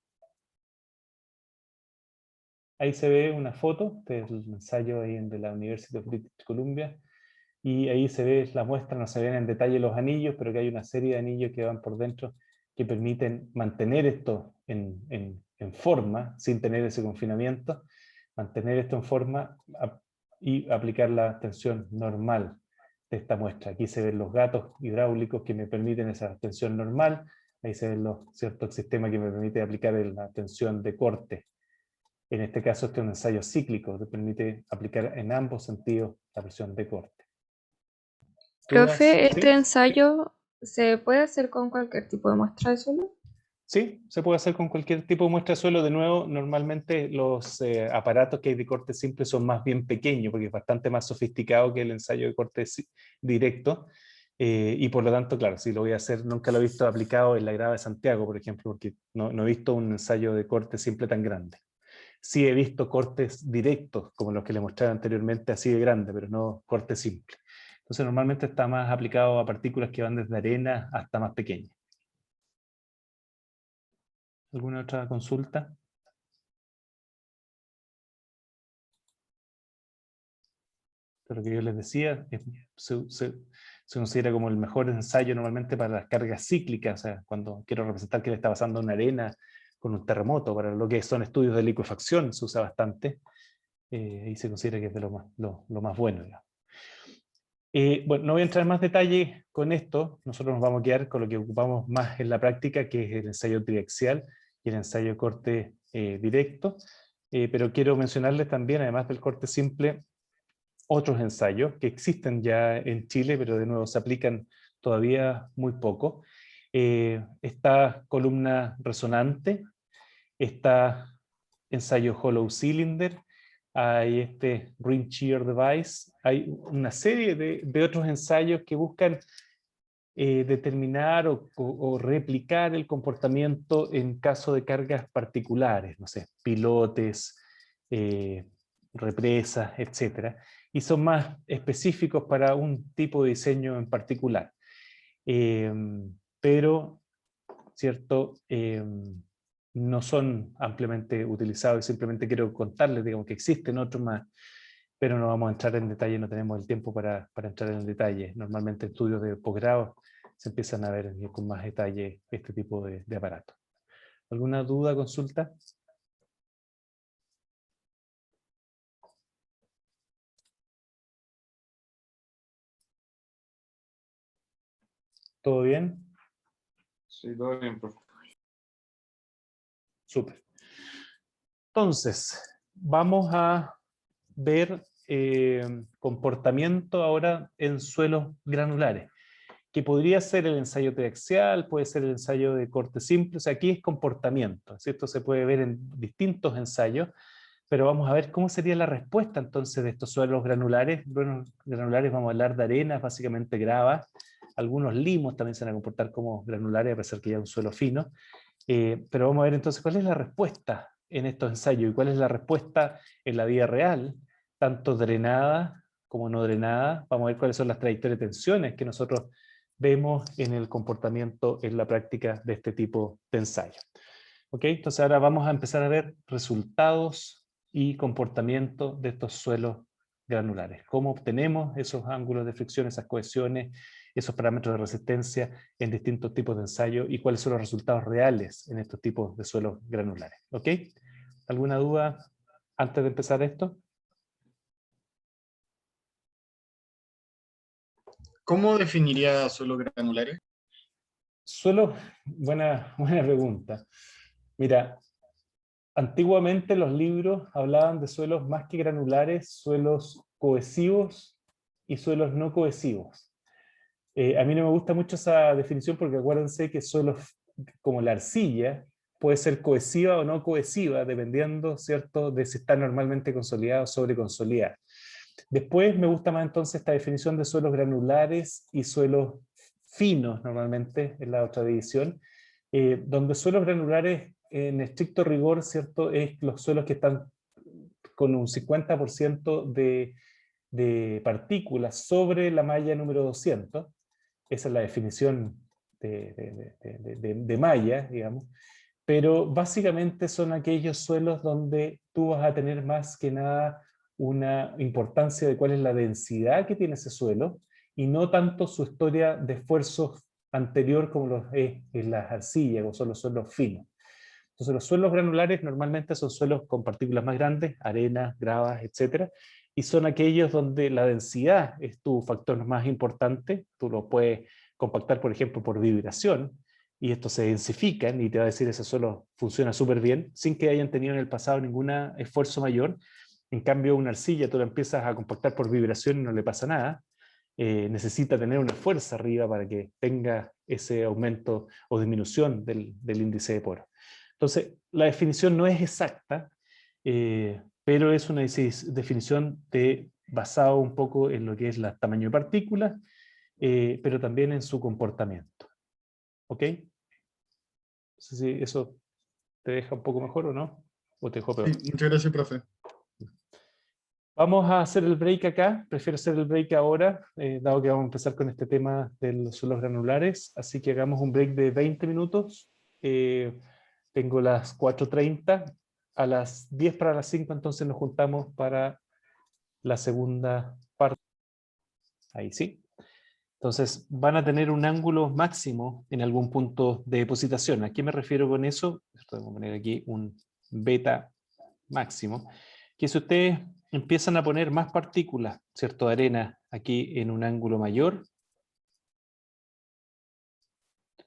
Ahí se ve una foto del ensayo ahí de la University of British Columbia. Y ahí se ve la muestra, no se ven en detalle los anillos, pero que hay una serie de anillos que van por dentro que permiten mantener esto en forma, sin tener ese confinamiento, mantener esto en forma y aplicar la tensión normal de esta muestra. Aquí se ven los gatos hidráulicos que me permiten esa tensión normal, ahí se ven el sistema que me permite aplicar la tensión de corte. En este caso este es un ensayo cíclico, que permite aplicar en ambos sentidos la presión de corte. Profe, ¿Sí? ¿este ensayo se puede hacer con cualquier tipo de muestra de suelo? Sí, se puede hacer con cualquier tipo de muestra de suelo. De nuevo, normalmente los aparatos que hay de corte simple son más bien pequeños, porque es bastante más sofisticado que el ensayo de corte directo. Y por lo tanto, claro, si lo voy a hacer, nunca lo he visto aplicado en la grava de Santiago, por ejemplo, porque no he visto un ensayo de corte simple tan grande. Sí he visto cortes directos, como los que le mostraba anteriormente, así de grande, pero no corte simple. Entonces, normalmente está más aplicado a partículas que van desde arena hasta más pequeñas. ¿Alguna otra consulta? Lo que yo les decía, se considera como el mejor ensayo normalmente para las cargas cíclicas, o sea, cuando quiero representar qué le está pasando a una arena con un terremoto, para lo que son estudios de licuefacción se usa bastante, y se considera que es de lo más bueno, digamos. Bueno, no voy a entrar en más detalle con esto, nosotros nos vamos a quedar con lo que ocupamos más en la práctica, que es el ensayo triaxial y el ensayo de corte directo, pero quiero mencionarles también, además del corte simple, otros ensayos que existen ya en Chile, pero de nuevo se aplican todavía muy poco. Esta columna resonante, está ensayo hollow cylinder, hay este ring shear device, hay una serie de otros ensayos que buscan determinar o replicar el comportamiento en caso de cargas particulares, no sé, pilotes, represas, etc. Y son más específicos para un tipo de diseño en particular. Pero, ¿cierto? No son ampliamente utilizados, y simplemente quiero contarles, digamos, que existen otros más, pero no vamos a entrar en detalle, no tenemos el tiempo para entrar en detalle. Normalmente estudios de posgrado se empiezan a ver con más detalle este tipo de aparatos. ¿Alguna duda, consulta? ¿Todo bien? Sí, todo bien, profe. Súper. Entonces, vamos a ver comportamiento ahora en suelos granulares, que podría ser el ensayo triaxial, puede ser el ensayo de corte simple, o sea, aquí es comportamiento, ¿cierto? Se puede ver en distintos ensayos, pero vamos a ver cómo sería la respuesta entonces de estos suelos granulares. Bueno, granulares vamos a hablar de arenas, básicamente gravas, algunos limos también se van a comportar como granulares, a pesar que ya es un suelo fino, pero vamos a ver entonces cuál es la respuesta en estos ensayos y cuál es la respuesta en la vida real, tanto drenada como no drenada. Vamos a ver cuáles son las trayectorias de tensiones que nosotros vemos en el comportamiento en la práctica de este tipo de ensayo. ¿Ok? Entonces ahora vamos a empezar a ver resultados y comportamiento de estos suelos granulares. Cómo obtenemos esos ángulos de fricción, esas cohesiones, esos parámetros de resistencia en distintos tipos de ensayo y cuáles son los resultados reales en estos tipos de suelos granulares. ¿Ok? ¿Alguna duda antes de empezar esto? ¿Cómo definiría suelos granulares? Suelos, buena pregunta. Mira, antiguamente los libros hablaban de suelos más que granulares, suelos cohesivos y suelos no cohesivos. A mí no me gusta mucho esa definición porque acuérdense que suelos como la arcilla puede ser cohesiva o no cohesiva, dependiendo, ¿cierto?, de si está normalmente consolidada o sobreconsolidada. Después me gusta más entonces esta definición de suelos granulares y suelos finos, normalmente, en la otra división, donde suelos granulares, en estricto rigor, ¿cierto?, es los suelos que están con un 50% de partículas sobre la malla número 200. Esa es la definición de malla, digamos. Pero básicamente son aquellos suelos donde tú vas a tener más que nada una importancia de cuál es la densidad que tiene ese suelo y no tanto su historia de esfuerzos anterior como los es en las arcillas o son los suelos finos. Entonces los suelos granulares normalmente son suelos con partículas más grandes, arenas, gravas, etc. Y son aquellos donde la densidad es tu factor más importante. Tú lo puedes compactar, por ejemplo, por vibración, y esto se densifican y te va a decir ese suelo funciona súper bien, sin que hayan tenido en el pasado ningún esfuerzo mayor. En cambio, una arcilla tú la empiezas a compactar por vibración y no le pasa nada. Necesita tener una fuerza arriba para que tenga ese aumento o disminución del índice de poro. Entonces, la definición no es exacta, pero es una definición basada un poco en lo que es el tamaño de partículas, pero también en su comportamiento. ¿Ok? No sé si eso te deja un poco mejor o no, o te dejó peor. Sí, muchas gracias, profe. Vamos a hacer el break acá. Prefiero hacer el break ahora, dado que vamos a empezar con este tema de los suelos granulares. Así que hagamos un break de 20 minutos. Tengo las 4:30. A las 10 para las 5 entonces nos juntamos para la segunda parte. Ahí sí. Entonces van a tener un ángulo máximo en algún punto de depositación. ¿A qué me refiero con eso? Voy a poner aquí un beta máximo. Que si ustedes empiezan a poner más partículas, ¿cierto?, de arena aquí en un ángulo mayor,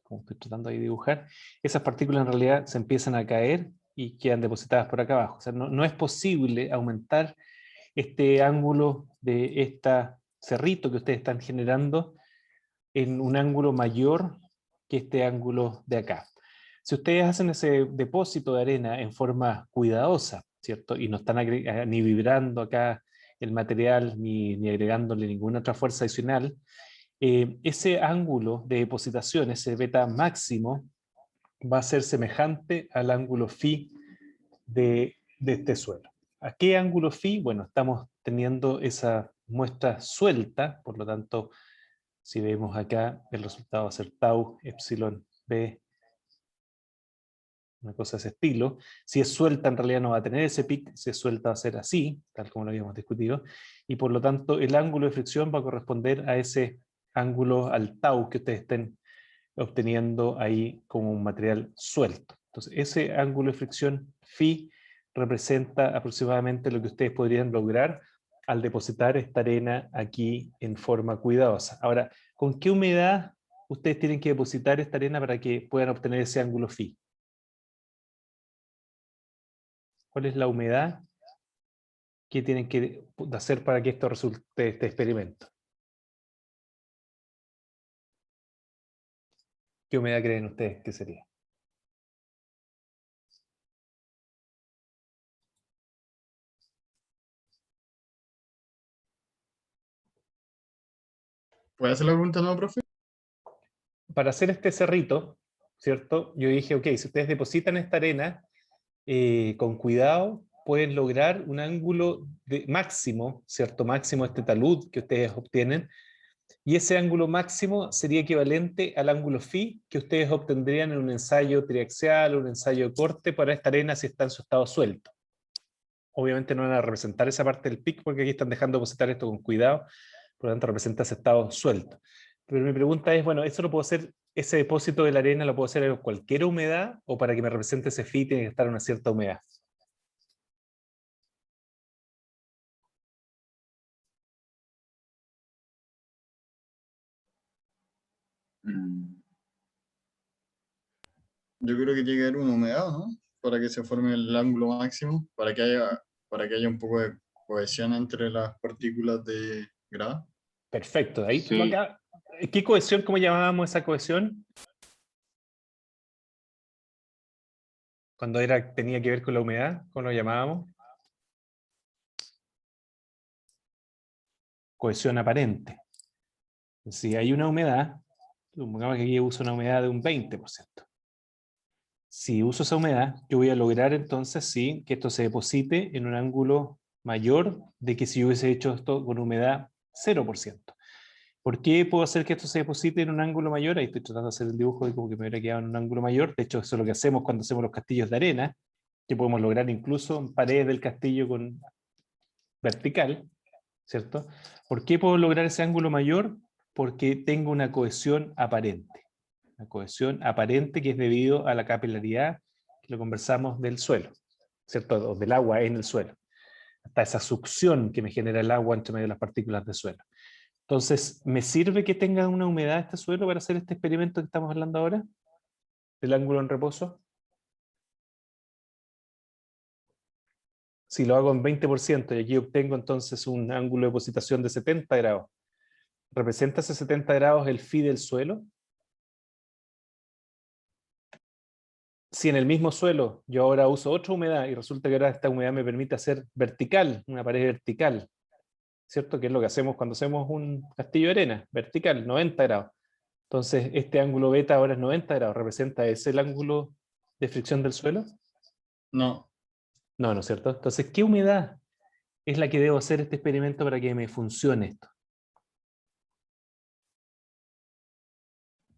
como estoy tratando de dibujar, esas partículas en realidad se empiezan a caer y quedan depositadas por acá abajo. O sea, no es posible aumentar este ángulo de este cerrito que ustedes están generando en un ángulo mayor que este ángulo de acá. Si ustedes hacen ese depósito de arena en forma cuidadosa, ¿cierto? Y no están ni vibrando acá el material, ni agregándole ninguna otra fuerza adicional, ese ángulo de depositación, ese beta máximo, va a ser semejante al ángulo phi de este suelo. ¿A qué ángulo phi? Bueno, estamos teniendo esa muestra suelta, por lo tanto, si vemos acá, el resultado va a ser tau epsilon b, una cosa de ese estilo. Si es suelta, en realidad no va a tener ese pic, si es suelta va a ser así, tal como lo habíamos discutido, y por lo tanto el ángulo de fricción va a corresponder a ese ángulo, al tau que ustedes estén obteniendo ahí como un material suelto. Entonces ese ángulo de fricción phi representa aproximadamente lo que ustedes podrían lograr al depositar esta arena aquí en forma cuidadosa. Ahora, ¿con qué humedad ustedes tienen que depositar esta arena para que puedan obtener ese ángulo phi? ¿Cuál es la humedad que tienen que hacer para que esto resulte este experimento? ¿Qué humedad creen ustedes que sería? ¿Puede hacer la pregunta no, profe? Para hacer este cerrito, ¿cierto? Yo dije, ok, si ustedes depositan esta arena, con cuidado, pueden lograr un ángulo máximo, ¿cierto? Máximo este talud que ustedes obtienen, y ese ángulo máximo sería equivalente al ángulo phi que ustedes obtendrían en un ensayo triaxial o un ensayo de corte para esta arena si está en su estado suelto. Obviamente no van a representar esa parte del pic porque aquí están dejando depositar esto con cuidado, por lo tanto representa ese estado suelto. Pero mi pregunta es, bueno, ¿eso lo puedo hacer, ese depósito de la arena lo puedo hacer a cualquier humedad o para que me represente ese phi tiene que estar a una cierta humedad? Yo creo que tiene que haber una humedad, ¿no? Para que se forme el ángulo máximo, para que haya un poco de cohesión entre las partículas de grado. Perfecto, ahí Sí. acá. ¿Qué cohesión, cómo llamábamos esa cohesión? Cuando tenía que ver con la humedad, ¿cómo lo llamábamos? Cohesión aparente. Si hay una humedad, supongamos que aquí uso una humedad de un 20%. Si uso esa humedad, yo voy a lograr entonces sí que esto se deposite en un ángulo mayor de que si yo hubiese hecho esto con humedad 0%. ¿Por qué puedo hacer que esto se deposite en un ángulo mayor? Ahí estoy tratando de hacer el dibujo de como que me hubiera quedado en un ángulo mayor. De hecho, eso es lo que hacemos cuando hacemos los castillos de arena, que podemos lograr incluso en paredes del castillo con vertical, ¿cierto? ¿Por qué puedo lograr ese ángulo mayor? Porque tengo una cohesión aparente. Una cohesión aparente que es debido a la capilaridad que lo conversamos del suelo, ¿cierto? O del agua en el suelo. Hasta esa succión que me genera el agua entre medio de las partículas de suelo. Entonces, ¿me sirve que tenga una humedad este suelo para hacer este experimento que estamos hablando ahora? ¿Del ángulo en reposo? Si lo hago en 20% y aquí obtengo entonces un ángulo de depositación de 70 grados, ¿representa ese 70 grados el phi del suelo? si en el mismo suelo yo ahora uso otra humedad y resulta que ahora esta humedad me permite hacer vertical, una pared vertical, ¿cierto? Que es lo que hacemos cuando hacemos un castillo de arena, vertical, 90 grados. Entonces, este ángulo beta ahora es 90 grados, ¿representa ese el ángulo de fricción del suelo? No, No, ¿no es cierto? Entonces, ¿qué humedad es la que debo hacer este experimento para que me funcione esto?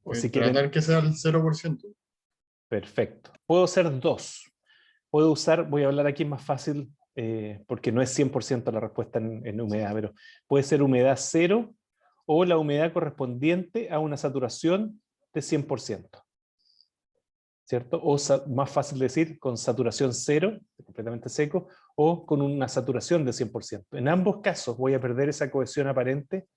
O si quieren, tratar que sea el 0%. perfecto. Puedo hacer dos. Puedo usar, voy a hablar aquí más fácil, porque no es 100% la respuesta en humedad, pero puede ser humedad cero o la humedad correspondiente a una saturación de 100%. ¿Cierto? O más fácil decir, con saturación cero, completamente seco, o con una saturación de 100%. En ambos casos voy a perder esa cohesión aparente,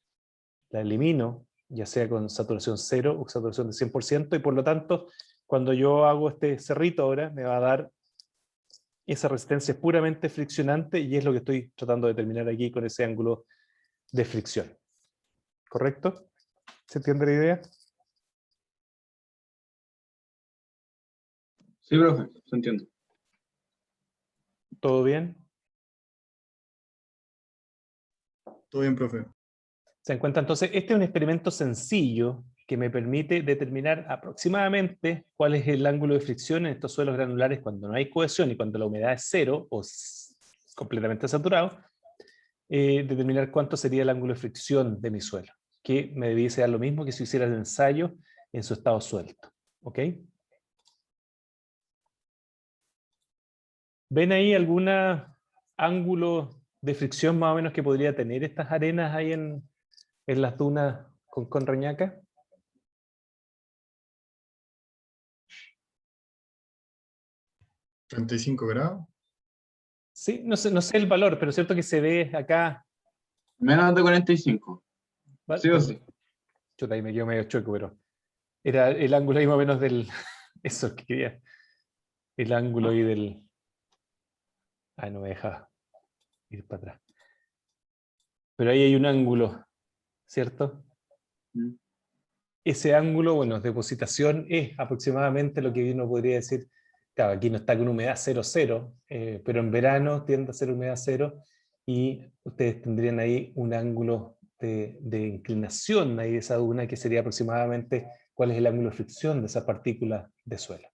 la elimino, ya sea con saturación cero o saturación de 100%, y por lo tanto, cuando yo hago este cerrito ahora, me va a dar esa resistencia es puramente friccionante y es lo que estoy tratando de determinar aquí con ese ángulo de fricción. ¿Correcto? ¿Se entiende la idea? Sí, profe, se entiende. ¿Todo bien? Todo bien, profe. Se encuentra entonces, este es un experimento sencillo que me permite determinar aproximadamente cuál es el ángulo de fricción en estos suelos granulares cuando no hay cohesión y cuando la humedad es cero o completamente saturado, determinar cuánto sería el ángulo de fricción de mi suelo, que me debiese dar lo mismo que si hiciera el ensayo en su estado suelto. ¿Ok? ¿Ven ahí algún ángulo de fricción más o menos que podría tener estas arenas ahí en las dunas con Reñaca? ¿35 grados? Sí, no sé el valor, pero es cierto que se ve acá. Menos de 45. ¿Vale? Sí o sí. Chuta, ahí me quedo medio chueco, pero era el ángulo ahí más o menos del... Eso que quería. El ángulo ahí del... Ay, no me deja ir para atrás. Pero ahí hay un ángulo, ¿cierto? Mm. Ese ángulo, bueno, de depositación es aproximadamente lo que uno podría decir, claro, aquí no está con humedad 0,0, pero en verano tiende a ser humedad 0 y ustedes tendrían ahí un ángulo de inclinación ahí de esa duna que sería aproximadamente cuál es el ángulo de fricción de esas partículas de suelo.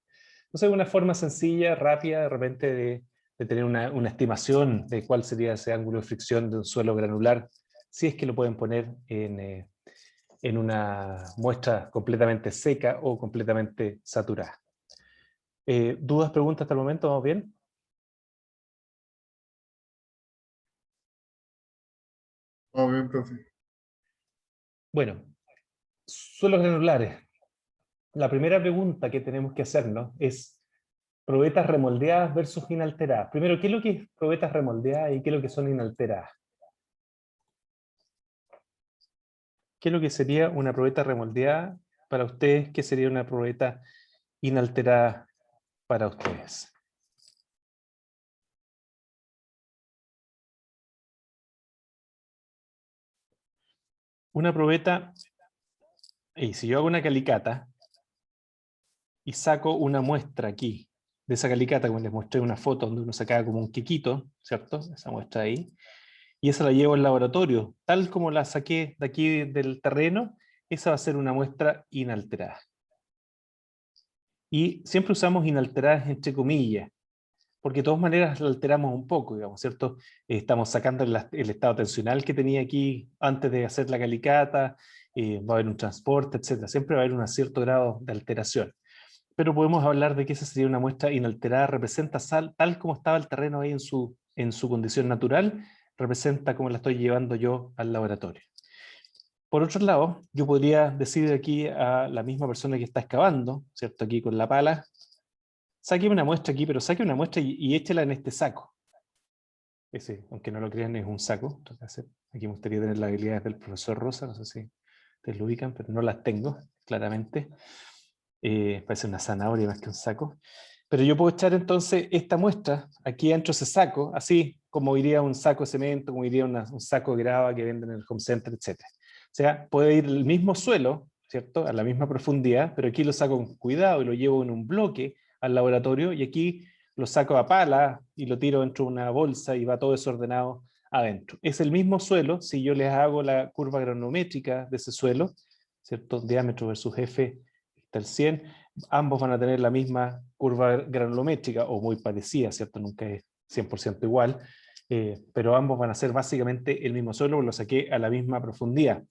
Entonces, una forma sencilla, rápida, de repente de tener una estimación de cuál sería ese ángulo de fricción de un suelo granular, si es que lo pueden poner en una muestra completamente seca o completamente saturada. ¿Dudas, preguntas hasta el momento? ¿Vamos bien? Vamos bien, profe. Bueno, suelos granulares. La primera pregunta que tenemos que hacernos es probetas remoldeadas versus inalteradas. Primero, ¿qué es lo que es probetas remoldeadas y qué es lo que son inalteradas? ¿Qué es lo que sería una probeta remoldeada para ustedes? ¿Qué sería una probeta inalterada para ustedes? Una probeta, y si yo hago una calicata y saco una muestra aquí de esa calicata, como les mostré una foto donde uno sacaba como un quiquito, ¿cierto? Esa muestra ahí. Y esa la llevo al laboratorio, tal como la saqué de aquí del terreno, esa va a ser una muestra inalterada. Y siempre usamos inalteradas entre comillas, porque de todas maneras la alteramos un poco, digamos, ¿cierto? Estamos sacando el estado tensional que tenía aquí antes de hacer la calicata, va a haber un transporte, etc. Siempre va a haber un cierto grado de alteración. Pero podemos hablar de que esa sería una muestra inalterada, representa tal como estaba el terreno ahí en su condición natural, representa como la estoy llevando yo al laboratorio. Por otro lado, yo podría decir aquí a la misma persona que está excavando, ¿cierto? Aquí con la pala, saque una muestra aquí, pero saque una muestra y échela en este saco. Ese, aunque no lo crean, es un saco. Entonces, aquí me gustaría tener las habilidades del profesor Rosa, no sé si ustedes lo ubican, pero no las tengo, claramente. Parece una zanahoria más que un saco. Pero yo puedo echar entonces esta muestra aquí dentro de ese saco, así como iría un saco de cemento, como iría un saco de grava que venden en el home center, etc. O sea, puede ir el mismo suelo, ¿cierto? A la misma profundidad, pero aquí lo saco con cuidado y lo llevo en un bloque al laboratorio y aquí lo saco a pala y lo tiro dentro de una bolsa y va todo desordenado adentro. Es el mismo suelo si yo les hago la curva granulométrica de ese suelo, ¿cierto? Diámetro versus F está el 100, ambos van a tener la misma curva granulométrica o muy parecida, ¿cierto? Nunca es 100% igual, pero ambos van a ser básicamente el mismo suelo, lo saqué a la misma profundidad.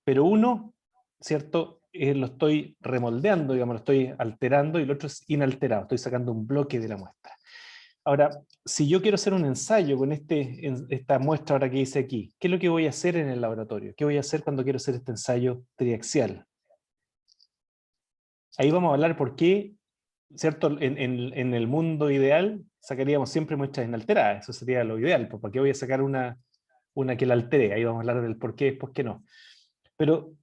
Pero uno, ¿cierto? Lo estoy remoldeando, digamos, lo estoy alterando, y el otro es inalterado, estoy sacando un bloque de la muestra. Ahora, si yo quiero hacer un ensayo con esta muestra ahora que hice aquí, ¿qué es lo que voy a hacer en el laboratorio? ¿Qué voy a hacer cuando quiero hacer este ensayo triaxial? Ahí vamos a hablar por qué, ¿cierto? En el mundo ideal sacaríamos siempre muestras inalteradas, eso sería lo ideal, ¿por qué voy a sacar una que la altere? Ahí vamos a hablar del por qué, después qué no. Pero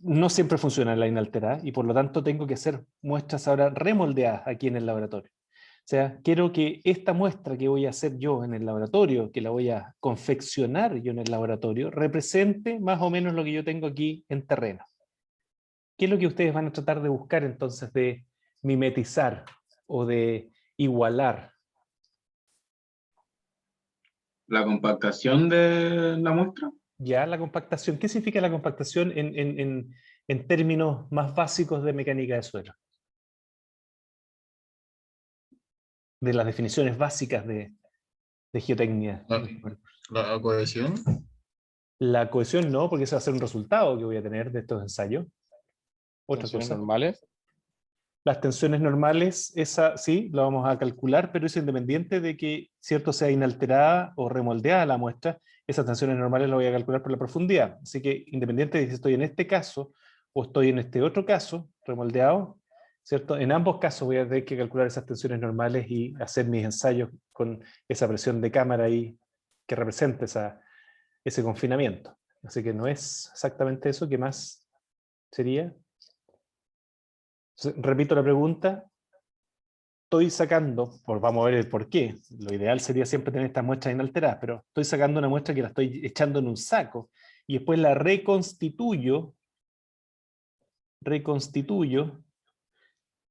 no siempre funciona la inalterada y por lo tanto tengo que hacer muestras ahora remoldeadas aquí en el laboratorio. O sea, quiero que esta muestra que voy a hacer yo en el laboratorio, que la voy a confeccionar yo en el laboratorio, represente más o menos lo que yo tengo aquí en terreno. ¿Qué es lo que ustedes van a tratar de buscar entonces de mimetizar o de igualar? La compactación de la muestra. Ya, la compactación. ¿Qué significa la compactación en términos más básicos de mecánica de suelo? De las definiciones básicas de geotecnia. La cohesión. La cohesión no, porque ese va a ser un resultado que voy a tener de estos ensayos. Otra Tensiones cosa. normales. Las tensiones normales, esa sí, la vamos a calcular, pero es independiente de que, cierto, sea inalterada o remoldeada la muestra, esas tensiones normales las voy a calcular por la profundidad. Así que independiente de si estoy en este caso o estoy en este otro caso, remoldeado, ¿cierto? En ambos casos voy a tener que calcular esas tensiones normales y hacer mis ensayos con esa presión de cámara ahí que represente ese confinamiento. Así que no es exactamente eso. ¿Qué más sería? Repito la pregunta. Estoy sacando, vamos a ver el por qué. Lo ideal sería siempre tener estas muestras inalteradas, pero estoy sacando una muestra que la estoy echando en un saco y después la reconstituyo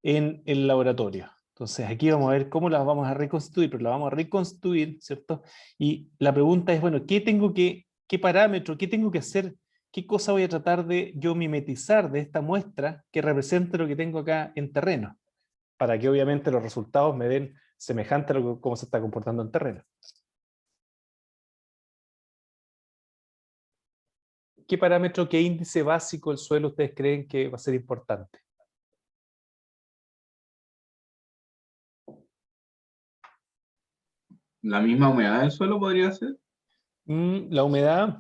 en el laboratorio. Entonces aquí vamos a ver cómo las vamos a reconstituir, pero la vamos a reconstruir, ¿cierto? Y la pregunta es, bueno, ¿qué parámetro, qué tengo que hacer, qué cosa voy a tratar de yo mimetizar de esta muestra que represente lo que tengo acá en terreno? Para que obviamente los resultados me den semejante a cómo se está comportando en terreno. ¿Qué parámetro, qué índice básico del suelo ustedes creen que va a ser importante? La misma humedad del suelo podría ser. La humedad,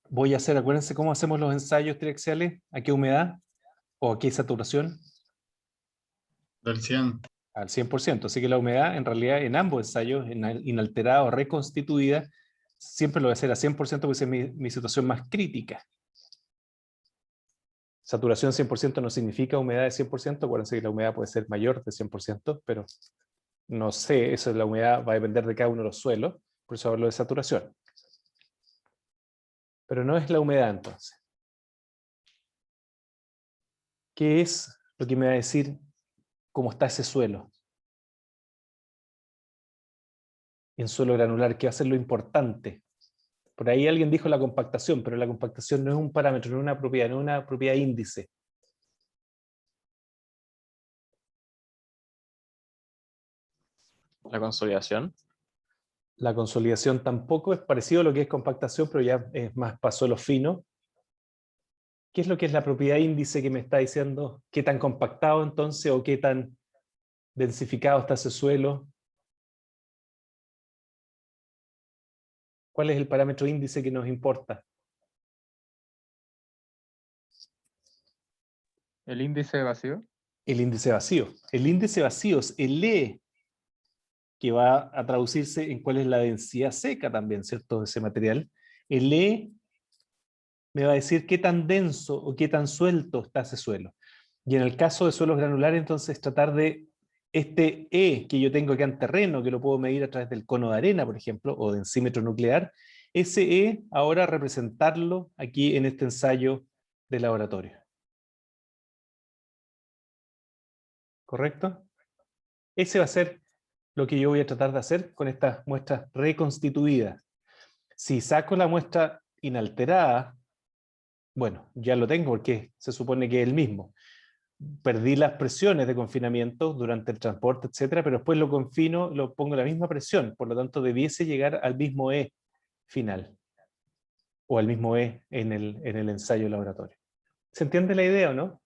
voy a hacer, acuérdense cómo hacemos los ensayos triaxiales, ¿a qué humedad? ¿O a qué saturación? Del 100. Al 100%, así que la humedad en realidad en ambos ensayos, inalterada o reconstituida, siempre lo voy a hacer a 100% porque esa es mi situación más crítica. Saturación 100% no significa humedad de 100%, acuérdense que la humedad puede ser mayor de 100%, pero no sé, eso de la humedad va a depender de cada uno de los suelos, por eso hablo de saturación. Pero no es la humedad entonces. ¿Qué es lo que me va a decir cómo está ese suelo? En suelo granular, ¿qué va a ser lo importante? Por ahí alguien dijo la compactación, pero la compactación no es un parámetro, no es una propiedad, no es una propiedad índice. La consolidación. La consolidación tampoco, es parecido a lo que es compactación, pero ya es más para suelo fino. ¿Qué es lo que es la propiedad índice que me está diciendo? ¿Qué tan compactado entonces o qué tan densificado está ese suelo? ¿Cuál es el parámetro índice que nos importa? El índice de vacío. El índice vacío. El índice vacío es el E, que va a traducirse en cuál es la densidad seca también, ¿cierto? De ese material. El E me va a decir qué tan denso o qué tan suelto está ese suelo. Y en el caso de suelos granulares, entonces tratar de este E que yo tengo acá en terreno, que lo puedo medir a través del cono de arena, por ejemplo, o densímetro nuclear, ese E ahora representarlo aquí en este ensayo de laboratorio. ¿Correcto? Ese va a ser lo que yo voy a tratar de hacer con estas muestras reconstituidas. Si saco la muestra inalterada, bueno, ya lo tengo porque se supone que es el mismo. Perdí las presiones de confinamiento durante el transporte, etcétera, pero después lo confino, lo pongo a la misma presión, por lo tanto debiese llegar al mismo E final, o al mismo E en el ensayo laboratorio. ¿Se entiende la idea o no?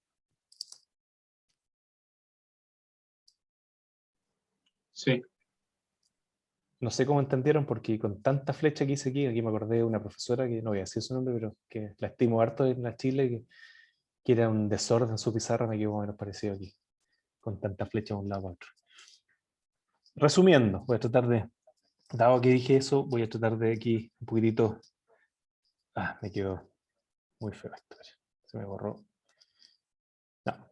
Sí. No sé cómo entendieron, porque con tanta flecha que hice aquí me acordé de una profesora, que no voy a decir su nombre, pero que la estimo harto en la Chile, que era un desorden en su pizarra, me quedó más o menos parecido aquí, con tanta flecha de un lado a otro. Resumiendo, voy a tratar de, dado que dije eso, voy a tratar de aquí un poquitito. Me quedó muy feo esto, se me borró. No.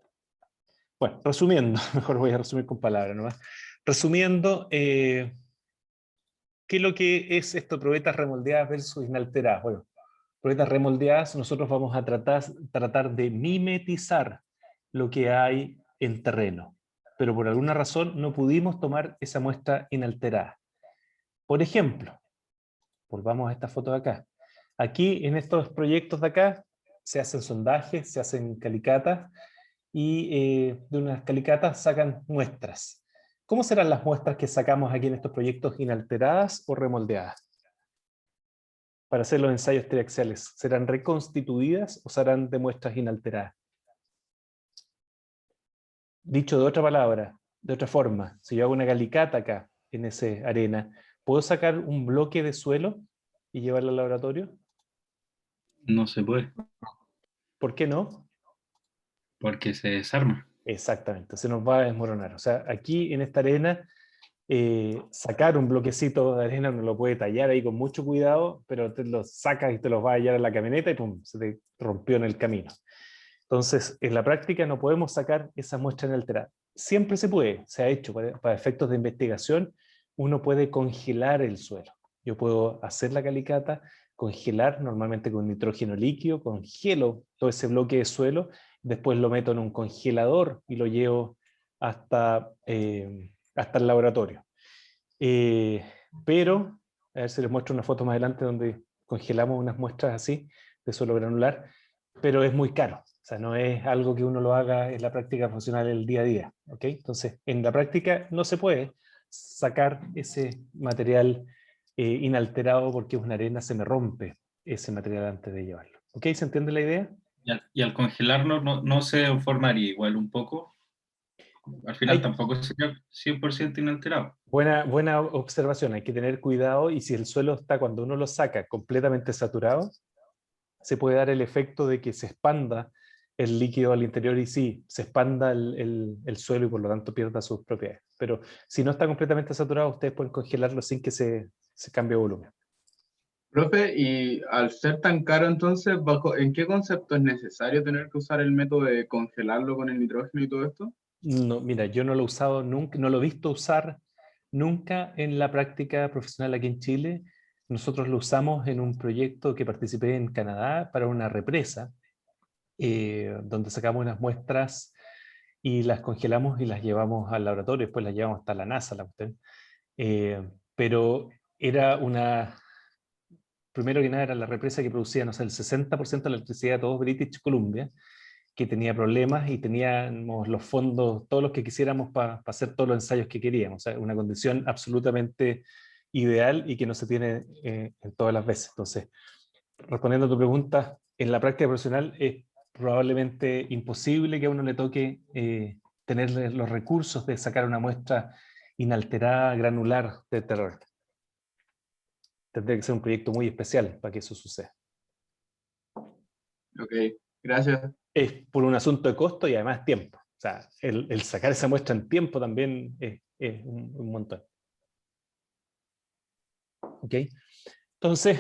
Bueno, resumiendo, mejor voy a resumir con palabras nomás. Resumiendo, ¿qué es lo que es esto, probetas remoldeadas versus inalteradas? Bueno, probetas remoldeadas, nosotros vamos a tratar de mimetizar lo que hay en terreno, pero por alguna razón no pudimos tomar esa muestra inalterada. Por ejemplo, volvamos a esta foto de acá. Aquí, en estos proyectos de acá, se hacen sondajes, se hacen calicatas, y de unas calicatas sacan muestras. ¿Cómo serán las muestras que sacamos aquí en estos proyectos, inalteradas o remoldeadas? Para hacer los ensayos triaxiales, ¿serán reconstituidas o serán de muestras inalteradas? Dicho de otra palabra, de otra forma, si yo hago una calicata acá, en esa arena, ¿puedo sacar un bloque de suelo y llevarlo al laboratorio? No se puede, ¿Por qué no? porque se desarma. Exactamente, se nos va a desmoronar. O sea, aquí en esta arena, sacar un bloquecito de arena uno lo puede tallar ahí con mucho cuidado, pero te lo sacas y te lo vas a llevar a la camioneta y pum, se te rompió en el camino. Entonces, en la práctica no podemos sacar esa muestra inalterada. Siempre se puede, se ha hecho para efectos de investigación, uno puede congelar el suelo. Yo puedo hacer la calicata, congelar normalmente con nitrógeno líquido, congelo todo ese bloque de suelo, después lo meto en un congelador y lo llevo hasta el laboratorio. Pero, a ver si les muestro una foto más adelante donde congelamos unas muestras así de suelo granular, pero es muy caro. O sea, no es algo que uno lo haga en la práctica profesional el día a día. ¿Okay? Entonces, en la práctica no se puede sacar ese material inalterado porque es una arena, se me rompe ese material antes de llevarlo. ¿Ok? ¿Se entiende la idea? Y al congelarlo no se formaría igual un poco. Al final tampoco sería 100% inalterado. Buena observación, hay que tener cuidado, y si el suelo está, cuando uno lo saca, completamente saturado, se puede dar el efecto de que se expanda el líquido al interior y sí, se expanda el suelo y por lo tanto pierda sus propiedades. Pero si no está completamente saturado, ustedes pueden congelarlo sin que se cambie volumen. Profe, y al ser tan caro entonces, ¿en qué concepto es necesario tener que usar el método de congelarlo con el nitrógeno y todo esto? No, mira, yo no lo he usado nunca, no lo he visto usar nunca en la práctica profesional aquí en Chile. Nosotros lo usamos en un proyecto que participé en Canadá para una represa, donde sacamos unas muestras y las congelamos y las llevamos al laboratorio, después las llevamos hasta la NASA, la cuestión. Pero era primero que nada era la represa que producía, no sé, el 60% de la electricidad de todo British Columbia, que tenía problemas y teníamos los fondos, todos los que quisiéramos para hacer todos los ensayos que queríamos. O sea, una condición absolutamente ideal y que no se tiene en todas las veces. Entonces, respondiendo a tu pregunta, en la práctica profesional es probablemente imposible que a uno le toque tener los recursos de sacar una muestra inalterada, granular de terror. Tendría que ser un proyecto muy especial para que eso suceda. Ok, gracias. Es por un asunto de costo y además tiempo. O sea, el sacar esa muestra en tiempo también es un montón. ¿Ok? Entonces,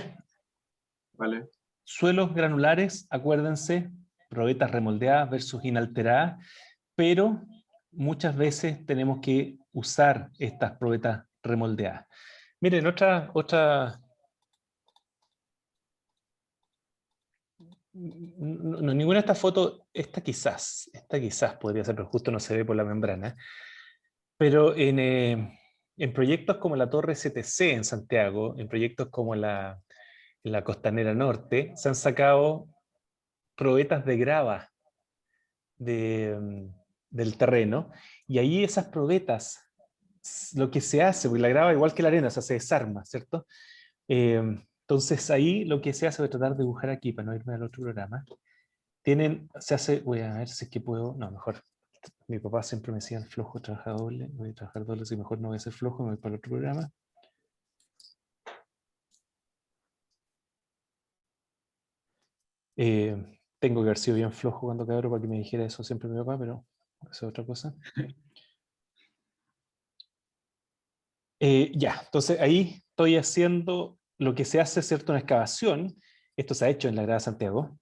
Vale. suelos granulares, acuérdense, probetas remoldeadas versus inalteradas, pero muchas veces tenemos que usar estas probetas remoldeadas. Miren, no, ninguna de estas fotos, esta quizás podría ser, pero justo no se ve por la membrana. Pero en proyectos como la Torre STC en Santiago, en proyectos como la Costanera Norte, se han sacado probetas de grava del terreno, y ahí esas probetas, lo que se hace, porque la grava igual que la arena, o sea, se desarma, ¿cierto? Entonces ahí lo que se hace, voy a tratar de dibujar aquí para no irme al otro programa, se hace, voy a ver si es que puedo, no, mejor, mi papá siempre me decía, el flojo trabaja doble, voy a trabajar doble, si mejor no voy a ser flojo, me voy para el otro programa. Tengo que haber sido bien flojo cuando cabrón para que me dijera eso siempre mi papá, pero eso es otra cosa. Ya, entonces ahí estoy haciendo lo que se hace, ¿cierto? Una excavación. Esto se ha hecho en la Grada Santiago.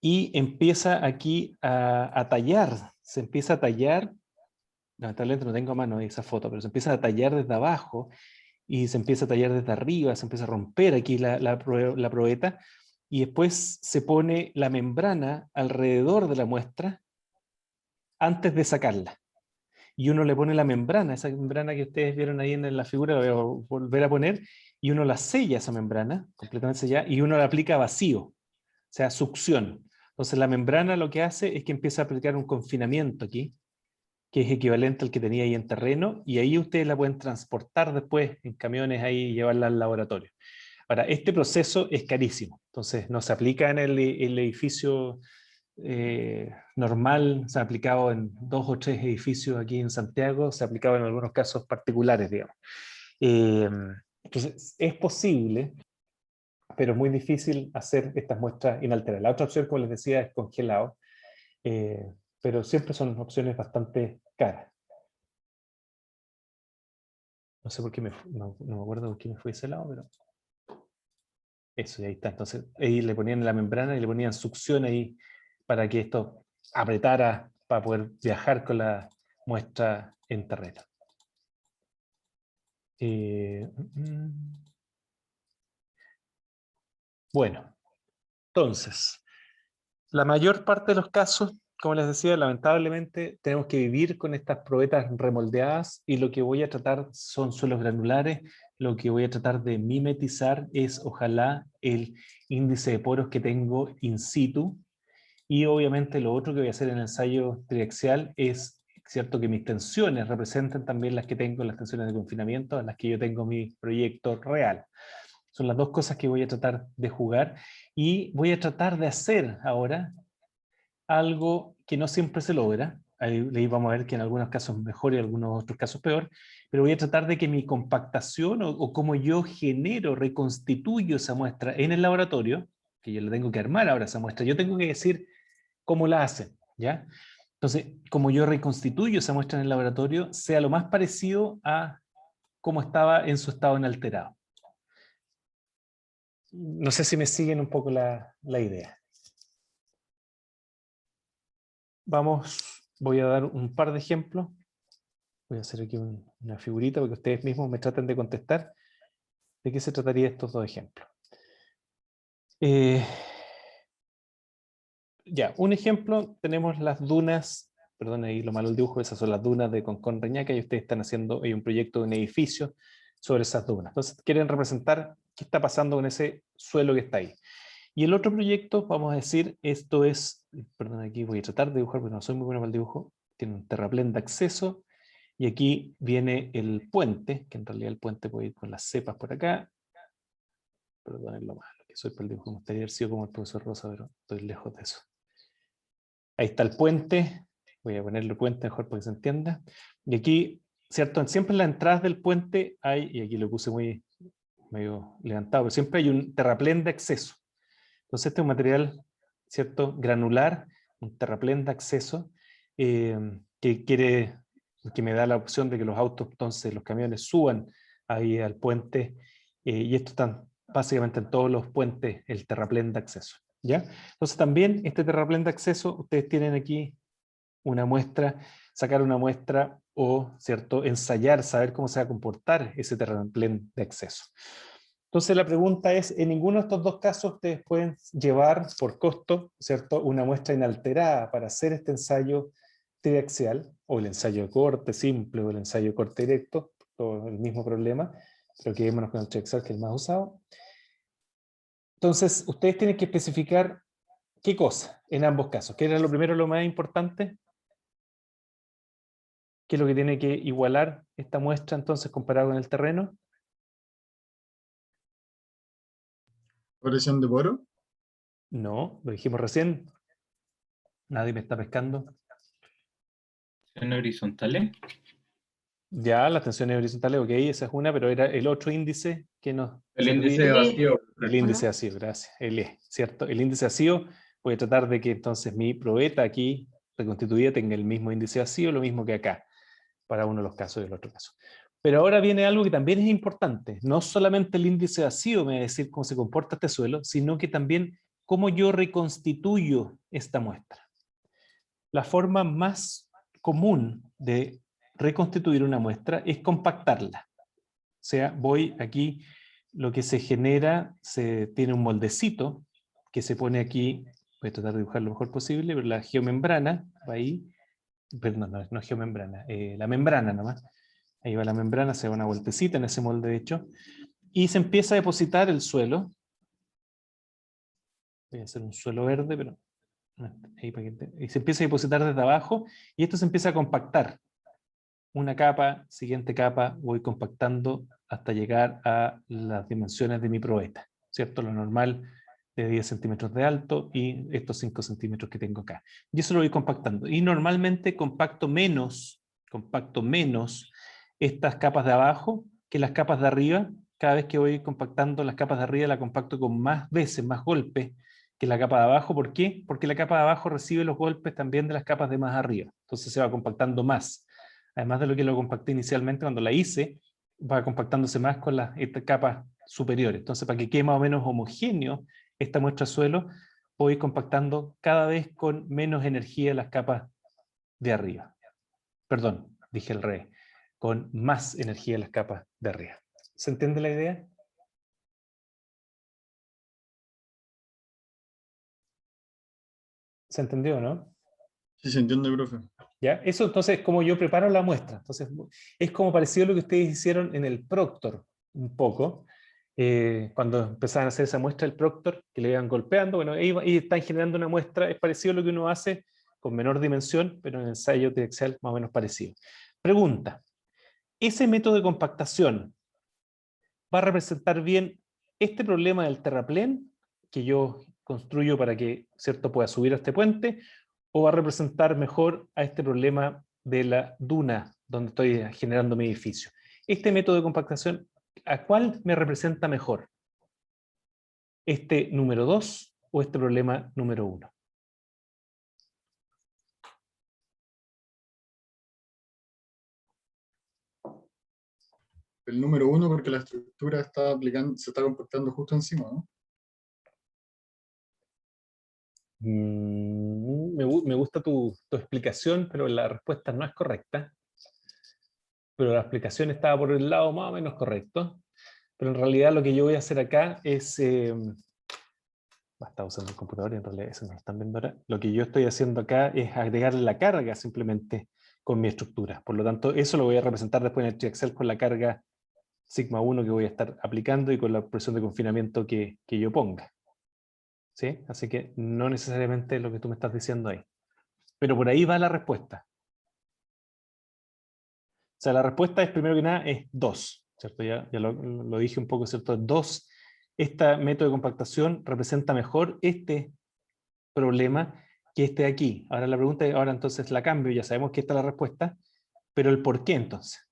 Y empieza aquí a tallar. Se empieza a tallar. Lamentablemente no tengo a mano esa foto, pero se empieza a tallar desde abajo y se empieza a tallar desde arriba, se empieza a romper aquí la probeta, y después se pone la membrana alrededor de la muestra antes de sacarla. Y uno le pone la membrana, esa membrana que ustedes vieron ahí en la figura, la voy a volver a poner, y uno la sella, esa membrana, completamente sellada, y uno la aplica vacío, o sea, succión. Entonces la membrana lo que hace es que empieza a aplicar un confinamiento aquí, que es equivalente al que tenía ahí en terreno, y ahí ustedes la pueden transportar después en camiones ahí y llevarla al laboratorio. Ahora, este proceso es carísimo, entonces no se aplica en el edificio normal, se ha aplicado en 2 o 3 edificios aquí en Santiago, se ha aplicado en algunos casos particulares, digamos. Entonces, es posible, pero es muy difícil hacer estas muestras inalteradas. La otra opción, como les decía, es congelado, pero siempre son opciones bastante caras. No sé por qué no me acuerdo por qué me fui a ese lado, pero eso, y ahí está. Entonces, ahí le ponían la membrana y le ponían succión ahí para que esto apretara para poder viajar con la muestra en terreno. Bueno, entonces, la mayor parte de los casos, como les decía, lamentablemente tenemos que vivir con estas probetas remoldeadas, y lo que voy a tratar son suelos granulares. Lo que voy a tratar de mimetizar es, ojalá, el índice de poros que tengo in situ. Y obviamente lo otro que voy a hacer en el ensayo triaxial es, cierto, que mis tensiones representen también las que tengo, las tensiones de confinamiento, a las que yo tengo mi proyecto real. Son las dos cosas que voy a tratar de jugar, y voy a tratar de hacer ahora algo que no siempre se logra. Ahí vamos a ver que en algunos casos mejor y en algunos otros casos peor, pero voy a tratar de que mi compactación o cómo yo genero, reconstituyo esa muestra en el laboratorio, que yo le tengo que armar ahora esa muestra, yo tengo que decir cómo la hacen, ¿ya? Entonces, como yo reconstituyo esa muestra en el laboratorio, sea lo más parecido a cómo estaba en su estado inalterado. No sé si me siguen un poco la idea. Voy a dar un par de ejemplos. Voy a hacer aquí una figurita para que ustedes mismos me traten de contestar de qué se trataría estos dos ejemplos. Ya, un ejemplo, tenemos las dunas, perdón ahí lo malo el dibujo, esas son las dunas de Concón Reñaca, y ustedes están haciendo un proyecto de un edificio sobre esas dunas. Entonces quieren representar qué está pasando con ese suelo que está ahí. Y el otro proyecto, vamos a decir, esto es, perdón, aquí voy a tratar de dibujar porque no soy muy bueno para el dibujo, tiene un terraplén de acceso, y aquí viene el puente, que en realidad el puente puede ir con las cepas por acá. Perdón, es lo malo que soy para el dibujo, me gustaría haber sido como el profesor Rosa, pero estoy lejos de eso. Ahí está el puente, voy a ponerle puente mejor para que se entienda. Y aquí, ¿cierto? Siempre en las entradas del puente hay, y aquí lo puse medio levantado, pero siempre hay un terraplén de acceso. Entonces este es un material, ¿cierto? Granular, un terraplén de acceso, que me da la opción de que los autos, entonces los camiones suban ahí al puente, y esto está básicamente en todos los puentes, el terraplén de acceso, ¿ya? Entonces también este terraplén de acceso, ustedes tienen aquí una muestra, sacar una muestra o, ¿cierto?, ensayar, saber cómo se va a comportar ese terraplén de acceso. Entonces la pregunta es, en ninguno de estos dos casos ustedes pueden llevar por costo, ¿cierto?, una muestra inalterada para hacer este ensayo triaxial. o el ensayo de corte simple o el ensayo de corte directo, todo el mismo problema, pero quedémonos con el TriAxial, que es el más usado. Entonces, ustedes tienen que especificar qué cosa en ambos casos. ¿Qué era lo primero, lo más importante? ¿Qué es lo que tiene que igualar esta muestra entonces comparado con el terreno? Presión de poro. No, lo dijimos recién. Nadie me está pescando. ¿En horizontales? Ya, las tensiones horizontales, ok, esa es una, pero era el otro índice que nos El servía. índice de vacío. El índice de vacío, gracias. El E, ¿cierto? El índice de vacío, voy a tratar de que entonces mi probeta aquí reconstituida tenga el mismo índice de vacío, lo mismo que acá, para uno de los casos y el otro caso. Pero ahora viene algo que también es importante. No solamente el índice de vacío me va a decir cómo se comporta este suelo, sino que también cómo yo reconstituyo esta muestra. La forma más común de reconstituir una muestra es compactarla. O sea, voy aquí, lo que se genera, se tiene un moldecito que se pone aquí, voy a tratar de dibujar lo mejor posible, pero la geomembrana va ahí, perdón, no geomembrana, la membrana nomás. Ahí va la membrana, se da una vueltecita en ese molde de hecho, y se empieza a depositar el suelo. Voy a hacer un suelo verde, pero ahí y se empieza a depositar desde abajo, y esto se empieza a compactar. Una capa, siguiente capa, voy compactando hasta llegar a las dimensiones de mi probeta, ¿cierto? Lo normal de 10 centímetros de alto y estos 5 centímetros que tengo acá. Y eso lo voy compactando. Y normalmente compacto menos estas capas de abajo que las capas de arriba. Cada vez que voy compactando las capas de arriba, la compacto con más veces, más golpes que la capa de abajo. ¿Por qué? Porque la capa de abajo recibe los golpes también de las capas de más arriba. Entonces se va compactando más. Además de lo que lo compacté inicialmente cuando la hice, va compactándose más con las capas superiores. Entonces, para que quede más o menos homogéneo esta muestra de suelo, voy compactando cada vez con menos energía las capas de arriba. Perdón, dije al revés. Con más energía las capas de arriba. ¿Se entiende la idea? ¿Se entendió, no? Sí, se entiende, profe. ¿Ya? Eso entonces es como yo preparo la muestra. Entonces es como parecido a lo que ustedes hicieron en el Proctor, un poco, cuando empezaban a hacer esa muestra del Proctor, que le iban golpeando, bueno, y están generando una muestra, es parecido a lo que uno hace con menor dimensión, pero en ensayo triaxial más o menos parecido. Pregunta, ¿ese método de compactación va a representar bien este problema del terraplén que yo construyo para que, ¿cierto?, pueda subir a este puente, o va a representar mejor a este problema de la duna donde estoy generando mi edificio? Este método de compactación, ¿a cuál me representa mejor? ¿Este número 2 o este problema número 1? El número 1 porque la estructura se está compactando justo encima, ¿no? Me gusta tu explicación, pero la respuesta no es correcta. Pero la explicación estaba por el lado más o menos correcto. Pero en realidad lo que yo voy a hacer acá es... estaba usando el computador y en realidad eso no lo están viendo ahora. Lo que yo estoy haciendo acá es agregarle la carga simplemente con mi estructura. Por lo tanto, eso lo voy a representar después en el TriAxial con la carga sigma 1 que voy a estar aplicando y con la presión de confinamiento que yo ponga. ¿Sí? Así que no necesariamente lo que tú me estás diciendo ahí. Pero por ahí va la respuesta. O sea, la respuesta es, primero que nada, es 2. ¿Cierto? Ya lo dije un poco, ¿cierto? 2. Este método de compactación representa mejor este problema que este de aquí. Ahora la pregunta, ahora entonces la cambio, ya sabemos que esta es la respuesta, pero el por qué entonces.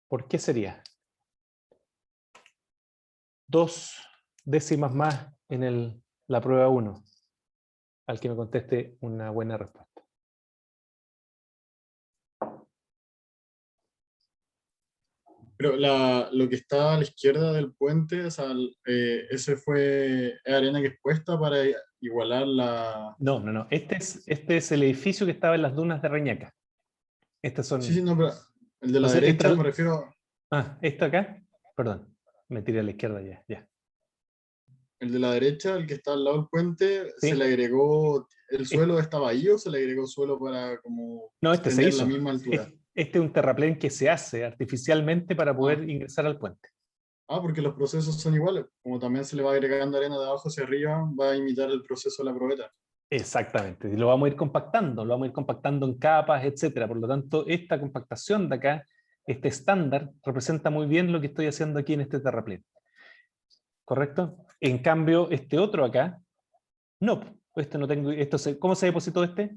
¿Por qué sería? 2 décimas más en la prueba 1, al que me conteste una buena respuesta. Pero lo que está a la izquierda del puente, o sea, ese es arena que es puesta para igualar la... No. Este es el edificio que estaba en las dunas de Reñaca. Estas son... Sí, no, pero el de la Entonces, derecha me refiero... ¿esto acá? Perdón, me tiré a la izquierda ya. El de la derecha, el que está al lado del puente, Sí. se le agregó, el suelo estaba ahí o se le agregó suelo para como No, este se tener hizo. la misma altura. Este es un terraplén que se hace artificialmente para poder ingresar al puente. Porque los procesos son iguales. Como también se le va agregando arena de abajo hacia arriba, va a imitar el proceso de la probeta. Exactamente, y lo vamos a ir compactando, en capas, etcétera. Por lo tanto, esta compactación de acá, este estándar, representa muy bien lo que estoy haciendo aquí en este terraplén. ¿Correcto? En cambio, este otro acá, no, este no tengo, ¿cómo se depositó este?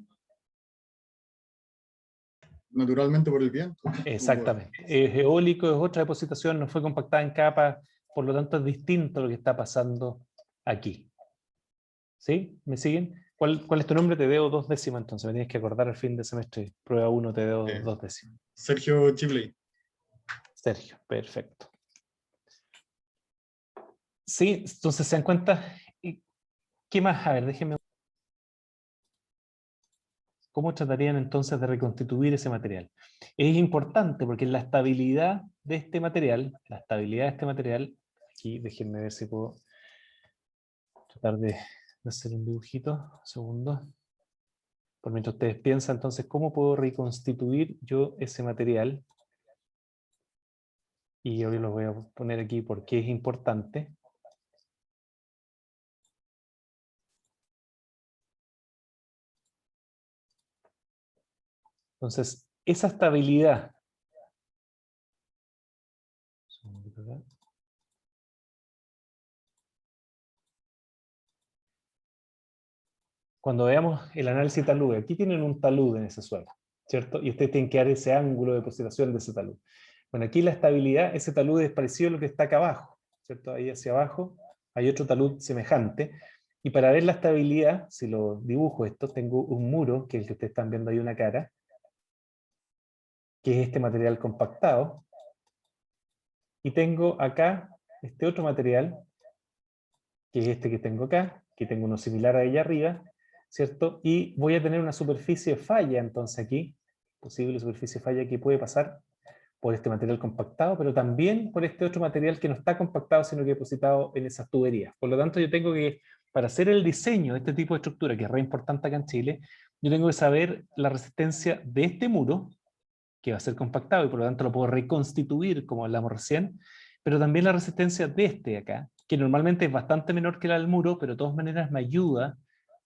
Naturalmente por el viento. Exactamente, es eólico, es otra depositación, no fue compactada en capas, por lo tanto es distinto lo que está pasando aquí. ¿Sí? ¿Me siguen? ¿Cuál es tu nombre? Te debo 2 décimas, entonces me tienes que acordar al fin de semestre. Prueba 1 te debo 2 décimas. Sergio Chipley. Sergio, perfecto. Sí, entonces se dan cuenta. ¿Qué más? A ver, déjenme. ¿Cómo tratarían entonces de reconstituir ese material? Es importante porque la estabilidad de este material, aquí déjenme ver si puedo tratar de hacer un dibujito, un segundo. Por mientras ustedes piensan, entonces, ¿cómo puedo reconstituir yo ese material? Y hoy lo voy a poner aquí porque es importante. Entonces, esa estabilidad. Cuando veamos el análisis talud, aquí tienen un talud en ese suelo, ¿cierto? Y ustedes tienen que dar ese ángulo de depositación de ese talud. Bueno, aquí la estabilidad, ese talud es parecido a lo que está acá abajo, ¿cierto? Ahí hacia abajo hay otro talud semejante. Y para ver la estabilidad, si lo dibujo esto, tengo un muro, que es el que ustedes están viendo ahí una cara, que es este material compactado. Y tengo acá este otro material, que es este que tengo acá, que tengo uno similar a ella arriba, ¿cierto? Y voy a tener una superficie de falla, entonces aquí, posible superficie de falla que puede pasar por este material compactado, pero también por este otro material que no está compactado, sino que depositado en esas tuberías. Por lo tanto, yo tengo que, para hacer el diseño de este tipo de estructura, que es re importante acá en Chile, yo tengo que saber la resistencia de este muro, que va a ser compactado, y por lo tanto lo puedo reconstituir, como hablamos recién, pero también la resistencia de este de acá, que normalmente es bastante menor que la del muro, pero de todas maneras me ayuda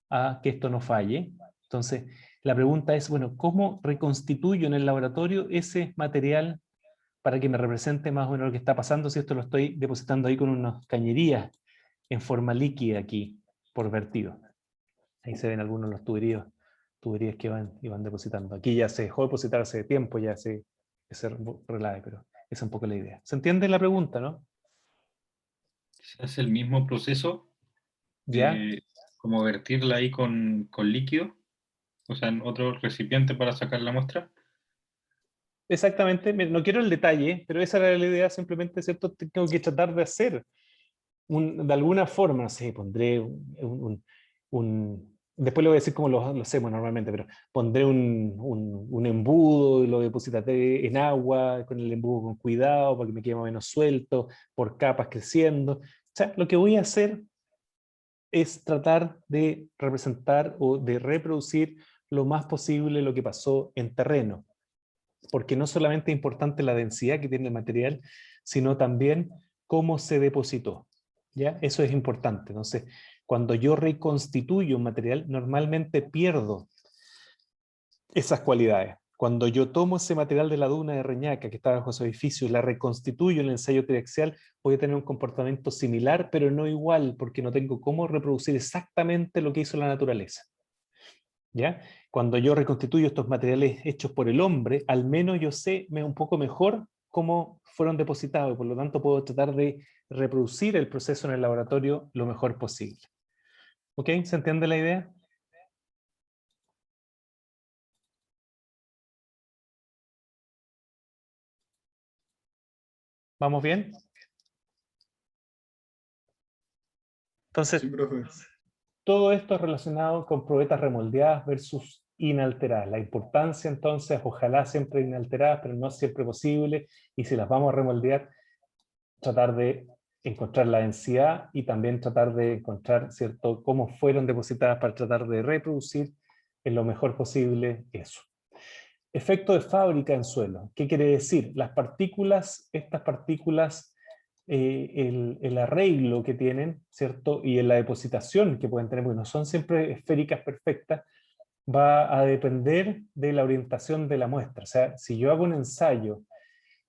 a que esto no falle. Entonces, la pregunta es, bueno, ¿cómo reconstituyo en el laboratorio ese material para que me represente más o menos lo que está pasando si esto lo estoy depositando ahí con unas cañerías en forma líquida aquí, por vertido? Ahí se ven algunos de los tuberías que van depositando. Aquí ya se dejó de depositar hace tiempo, ya se relave, pero esa es un poco la idea. ¿Se entiende la pregunta, no? Se hace el mismo proceso, ¿Ya? como vertirla ahí con líquido, o sea, en otro recipiente para sacar la muestra. Exactamente, no quiero el detalle, pero esa era la idea, simplemente, ¿cierto? Tengo que tratar de hacer, de alguna forma, no sé, pondré después le voy a decir cómo lo hacemos normalmente, pero pondré un embudo y lo depositaré en agua, con el embudo con cuidado, para que me quede más o menos suelto, por capas creciendo. O sea, lo que voy a hacer es tratar de representar o de reproducir lo más posible lo que pasó en terreno. Porque no solamente es importante la densidad que tiene el material, sino también cómo se depositó. ¿Ya? Eso es importante. Entonces, cuando yo reconstituyo un material, normalmente pierdo esas cualidades. Cuando yo tomo ese material de la duna de Reñaca que está bajo su edificio y la reconstituyo en el ensayo triaxial, voy a tener un comportamiento similar, pero no igual, porque no tengo cómo reproducir exactamente lo que hizo la naturaleza. ¿Ya? Cuando yo reconstituyo estos materiales hechos por el hombre, al menos yo sé un poco mejor cómo fueron depositados y por lo tanto puedo tratar de reproducir el proceso en el laboratorio lo mejor posible. ¿Ok? ¿Se entiende la idea? ¿Vamos bien? Entonces, Sí, profe. todo esto es relacionado con probetas remoldeadas versus inalteradas. La importancia entonces, ojalá siempre inalteradas, pero no siempre posible, y si las vamos a remoldear, tratar de encontrar la densidad y también tratar de encontrar, ¿cierto?, cómo fueron depositadas para tratar de reproducir en lo mejor posible eso. Efecto de fábrica en suelo. ¿Qué quiere decir? Las partículas, estas partículas, el arreglo que tienen, ¿cierto?, y en la depositación que pueden tener, porque no son siempre esféricas perfectas, va a depender de la orientación de la muestra. O sea, si yo hago un ensayo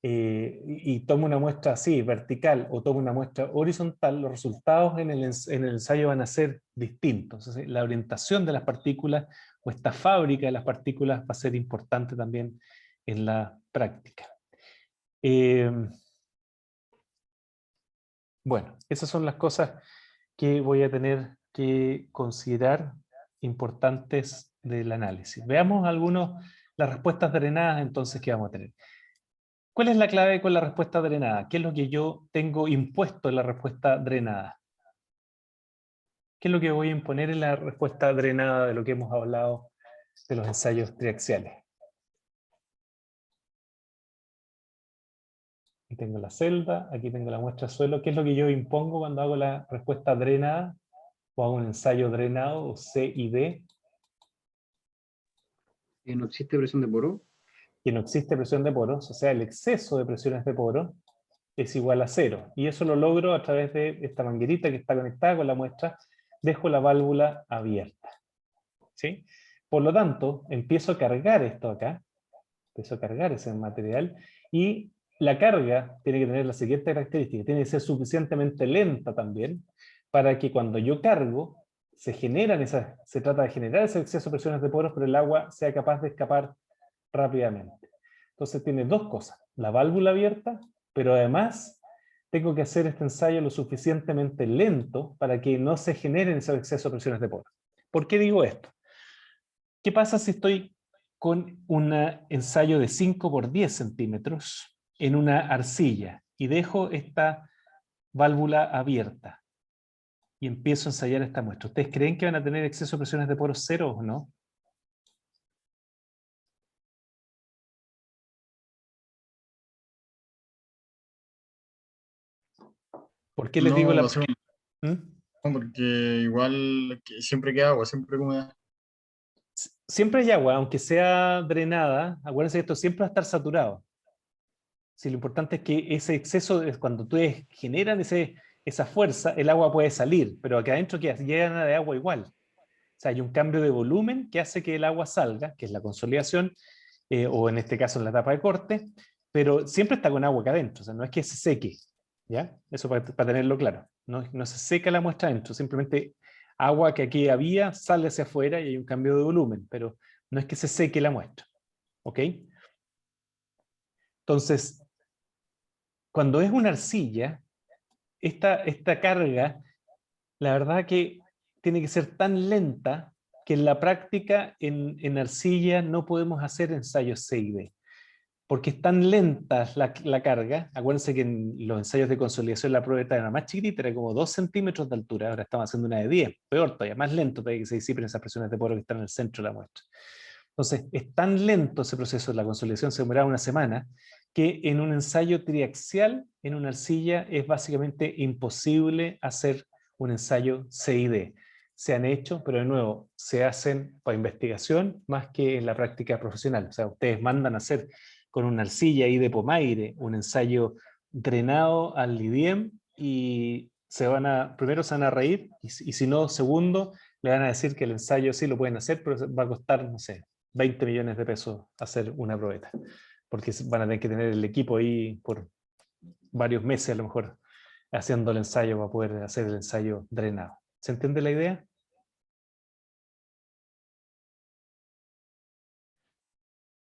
y tomo una muestra así, vertical, o tomo una muestra horizontal, los resultados en el ensayo van a ser distintos. Entonces, la orientación de las partículas o esta fábrica de las partículas va a ser importante también en la práctica. Bueno, esas son las cosas que voy a tener que considerar importantes del análisis. Veamos las respuestas drenadas entonces que vamos a tener. ¿Cuál es la clave con la respuesta drenada? ¿Qué es lo que yo tengo impuesto en la respuesta drenada? ¿Qué es lo que voy a imponer en la respuesta drenada de lo que hemos hablado de los ensayos triaxiales? Aquí tengo la celda, aquí tengo la muestra de suelo. ¿Qué es lo que yo impongo cuando hago la respuesta drenada? O hago un ensayo drenado, o C y D. ¿Y no existe presión de poro? Que no existe presión de poros, o sea, el exceso de presiones de poros es igual a 0. Y eso lo logro a través de esta manguerita que está conectada con la muestra. Dejo la válvula abierta. ¿Sí? Por lo tanto, empiezo a cargar esto acá. Empiezo a cargar ese material. Y la carga tiene que tener la siguiente característica. Tiene que ser suficientemente lenta también, para que cuando yo cargo, se trata de generar ese exceso de presiones de poros, pero el agua sea capaz de escapar rápidamente. Entonces tiene dos cosas, la válvula abierta, pero además tengo que hacer este ensayo lo suficientemente lento para que no se generen esos excesos de presiones de poro. ¿Por qué digo esto? ¿Qué pasa si estoy con un ensayo de 5 por 10 centímetros en una arcilla y dejo esta válvula abierta y empiezo a ensayar esta muestra? ¿Ustedes creen que van a tener exceso de presiones de poros cero o no? ¿Por qué les digo la... ¿Mm? No, porque igual siempre queda agua, siempre hay humedad. Siempre hay agua, aunque sea drenada. Acuérdense que esto siempre va a estar saturado. Si lo importante es que ese exceso, cuando ustedes generan esa fuerza, el agua puede salir, pero acá adentro llena de agua igual. O sea, hay un cambio de volumen que hace que el agua salga, que es la consolidación, o en este caso en la etapa de corte, pero siempre está con agua acá adentro, o sea, no es que se seque. ¿Ya? Eso para tenerlo claro. No se seca la muestra adentro, simplemente agua que aquí había sale hacia afuera y hay un cambio de volumen, pero no es que se seque la muestra. ¿Ok? Entonces, cuando es una arcilla, esta carga, la verdad que tiene que ser tan lenta que en la práctica en arcilla no podemos hacer ensayos C y D. Porque es tan lenta la carga. Acuérdense que en los ensayos de consolidación la probeta era más chiquitita, era como 2 centímetros de altura, ahora estamos haciendo una de 10, peor todavía, más lento para que se disipen esas presiones de poro que están en el centro de la muestra. Entonces, es tan lento ese proceso de la consolidación, se demoraba una semana, que en un ensayo triaxial, en una arcilla, es básicamente imposible hacer un ensayo CID. Se han hecho, pero de nuevo, se hacen para investigación más que en la práctica profesional. O sea, ustedes mandan a hacer con una arcilla ahí de Pomaire, un ensayo drenado al lidiem, y primero se van a reír, y si no, segundo, le van a decir que el ensayo sí lo pueden hacer, pero va a costar, no sé, 20 millones de pesos hacer una probeta, porque van a tener que tener el equipo ahí por varios meses a lo mejor haciendo el ensayo para poder hacer el ensayo drenado. ¿Se entiende la idea?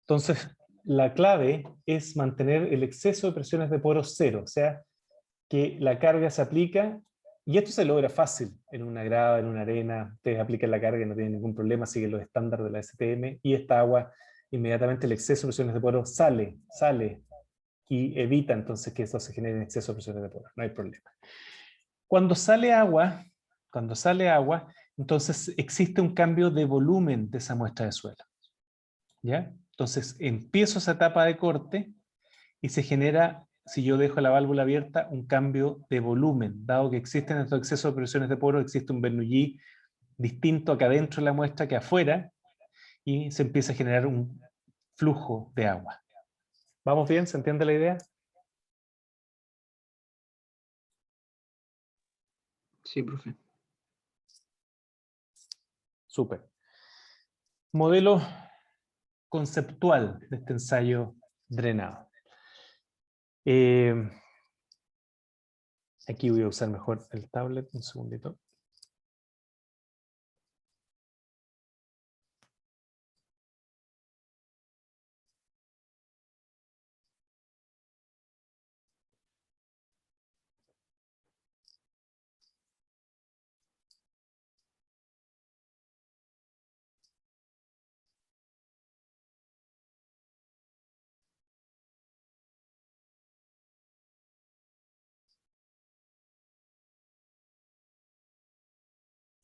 Entonces, la clave es mantener el exceso de presiones de poros cero, o sea, que la carga se aplica, y esto se logra fácil, en una grava, en una arena, ustedes aplican la carga y no tienen ningún problema, siguen los estándares de la STM, y esta agua, inmediatamente el exceso de presiones de poros sale, y evita entonces que eso se genere en exceso de presiones de poros, no hay problema. Cuando sale agua, entonces existe un cambio de volumen de esa muestra de suelo. ¿Ya? Entonces empiezo esa etapa de corte y se genera si yo dejo la válvula abierta, un cambio de volumen. Dado que existen estos excesos de presiones de poros, existe un Bernoulli distinto acá dentro de la muestra que afuera, y se empieza a generar un flujo de agua. ¿Vamos bien? ¿Se entiende la idea? Sí, profe. Súper. Modelo conceptual de este ensayo drenado. Aquí voy a usar mejor el tablet, un segundito.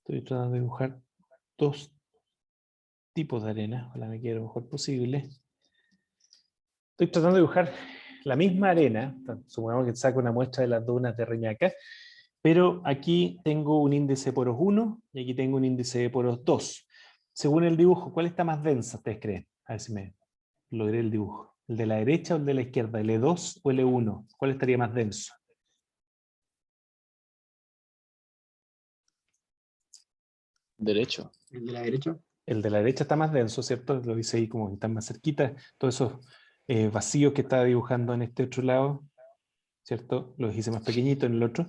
Estoy tratando de dibujar dos tipos de arena, ojalá me quede lo mejor posible. Estoy tratando de dibujar la misma arena, supongamos que saco una muestra de las dunas de Reñaca, pero aquí tengo un índice de poros 1 y aquí tengo un índice de poros 2. Según el dibujo, ¿cuál está más densa, ustedes creen? A ver si me logré el dibujo. ¿El de la derecha o el de la izquierda? ¿El E2 o el E1? ¿Cuál estaría más denso? Derecho. ¿El de la derecha? El de la derecha está más denso, ¿cierto? Lo dice ahí como que está más cerquita. Todos esos vacíos que estaba dibujando en este otro lado, ¿cierto? Los hice más pequeñitos en el otro.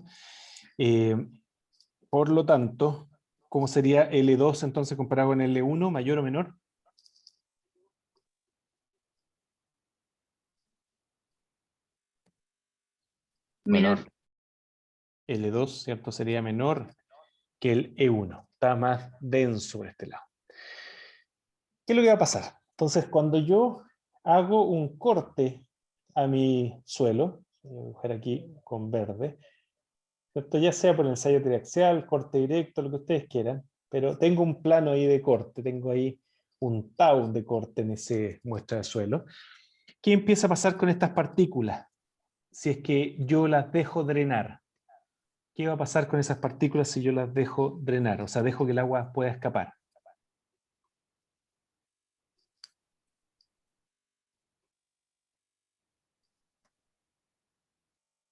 Por lo tanto, ¿cómo sería L2 entonces comparado con L1? ¿Mayor o menor? Menor. L2, ¿cierto? Sería menor que el E1. Está más denso por este lado. ¿Qué es lo que va a pasar? Entonces, cuando yo hago un corte a mi suelo, voy a dibujar aquí con verde, ¿cierto? Ya sea por el ensayo triaxial, corte directo, lo que ustedes quieran, pero tengo un plano ahí de corte, tengo ahí un tau de corte en ese muestra de suelo. ¿Qué empieza a pasar con estas partículas? Si es que yo las dejo drenar. ¿Qué va a pasar con esas partículas si yo las dejo drenar? O sea, dejo que el agua pueda escapar.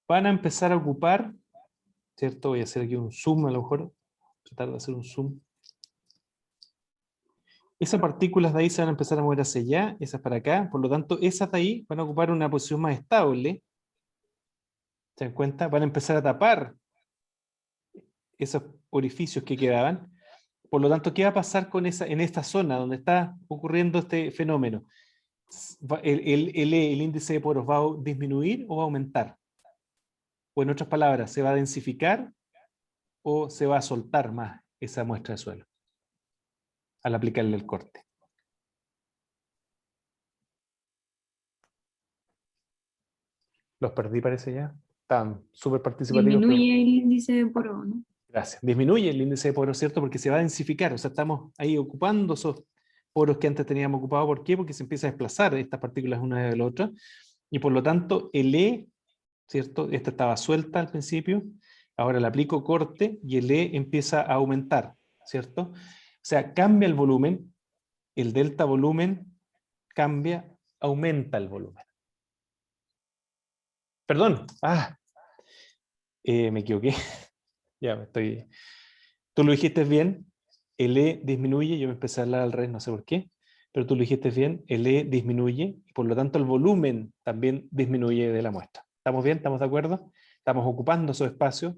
Van a empezar a ocupar, ¿cierto? Voy a hacer aquí un zoom a lo mejor, tratar de hacer un zoom. Esas partículas de ahí se van a empezar a mover hacia allá, esas para acá, por lo tanto esas de ahí van a ocupar una posición más estable. ¿Se dan cuenta? Van a empezar a tapar esos orificios que quedaban. Por lo tanto, ¿qué va a pasar con en esta zona donde está ocurriendo este fenómeno? ¿El índice de poros va a disminuir o va a aumentar? O en otras palabras, ¿se va a densificar o se va a soltar más esa muestra de suelo al aplicarle el corte? Los perdí, parece ya. Están súper participativos. Disminuye el índice de poro, ¿no? Gracias. Disminuye el índice de poros, ¿cierto? Porque se va a densificar. O sea, estamos ahí ocupando esos poros que antes teníamos ocupados. ¿Por qué? Porque se empieza a desplazar estas partículas una de la otra. Y por lo tanto, el E, ¿cierto? Esta estaba suelta al principio. Ahora le aplico corte y el E empieza a aumentar, ¿cierto? O sea, cambia el volumen. El delta volumen cambia, aumenta el volumen. Perdón. Me equivoqué. Ya me estoy... Tú lo dijiste bien, el E disminuye, yo me empecé a hablar al revés, no sé por qué, pero tú lo dijiste bien, el E disminuye, y por lo tanto el volumen también disminuye de la muestra. ¿Estamos bien? ¿Estamos de acuerdo? Estamos ocupando esos espacios,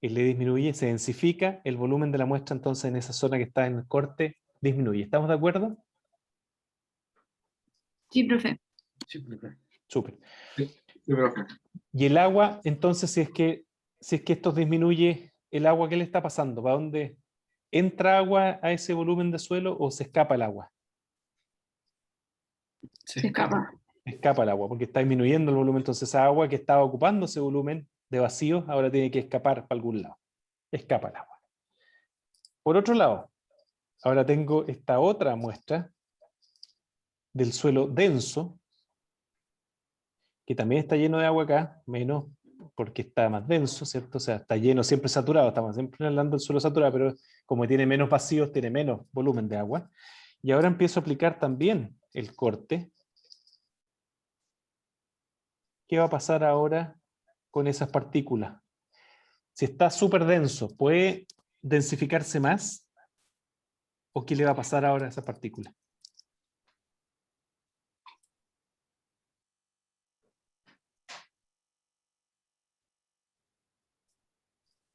el E disminuye, se densifica, el volumen de la muestra entonces en esa zona que está en el corte disminuye. ¿Estamos de acuerdo? Sí, profe. Sí, profe. Súper. Sí, profe. Y el agua, entonces, si es que esto disminuye, ¿el agua qué le está pasando? ¿Para dónde entra agua a ese volumen de suelo o se escapa el agua? Se escapa. Escapa el agua, porque está disminuyendo el volumen, entonces esa agua que estaba ocupando ese volumen de vacío, ahora tiene que escapar para algún lado. Escapa el agua. Por otro lado, ahora tengo esta otra muestra del suelo denso, que también está lleno de agua acá, menos porque está más denso, ¿cierto? O sea, está lleno, siempre saturado, estamos siempre hablando del suelo saturado, pero como tiene menos vacíos, tiene menos volumen de agua. Y ahora empiezo a aplicar también el corte. ¿Qué va a pasar ahora con esas partículas? Si está súper denso, ¿puede densificarse más? ¿O qué le va a pasar ahora a esas partículas?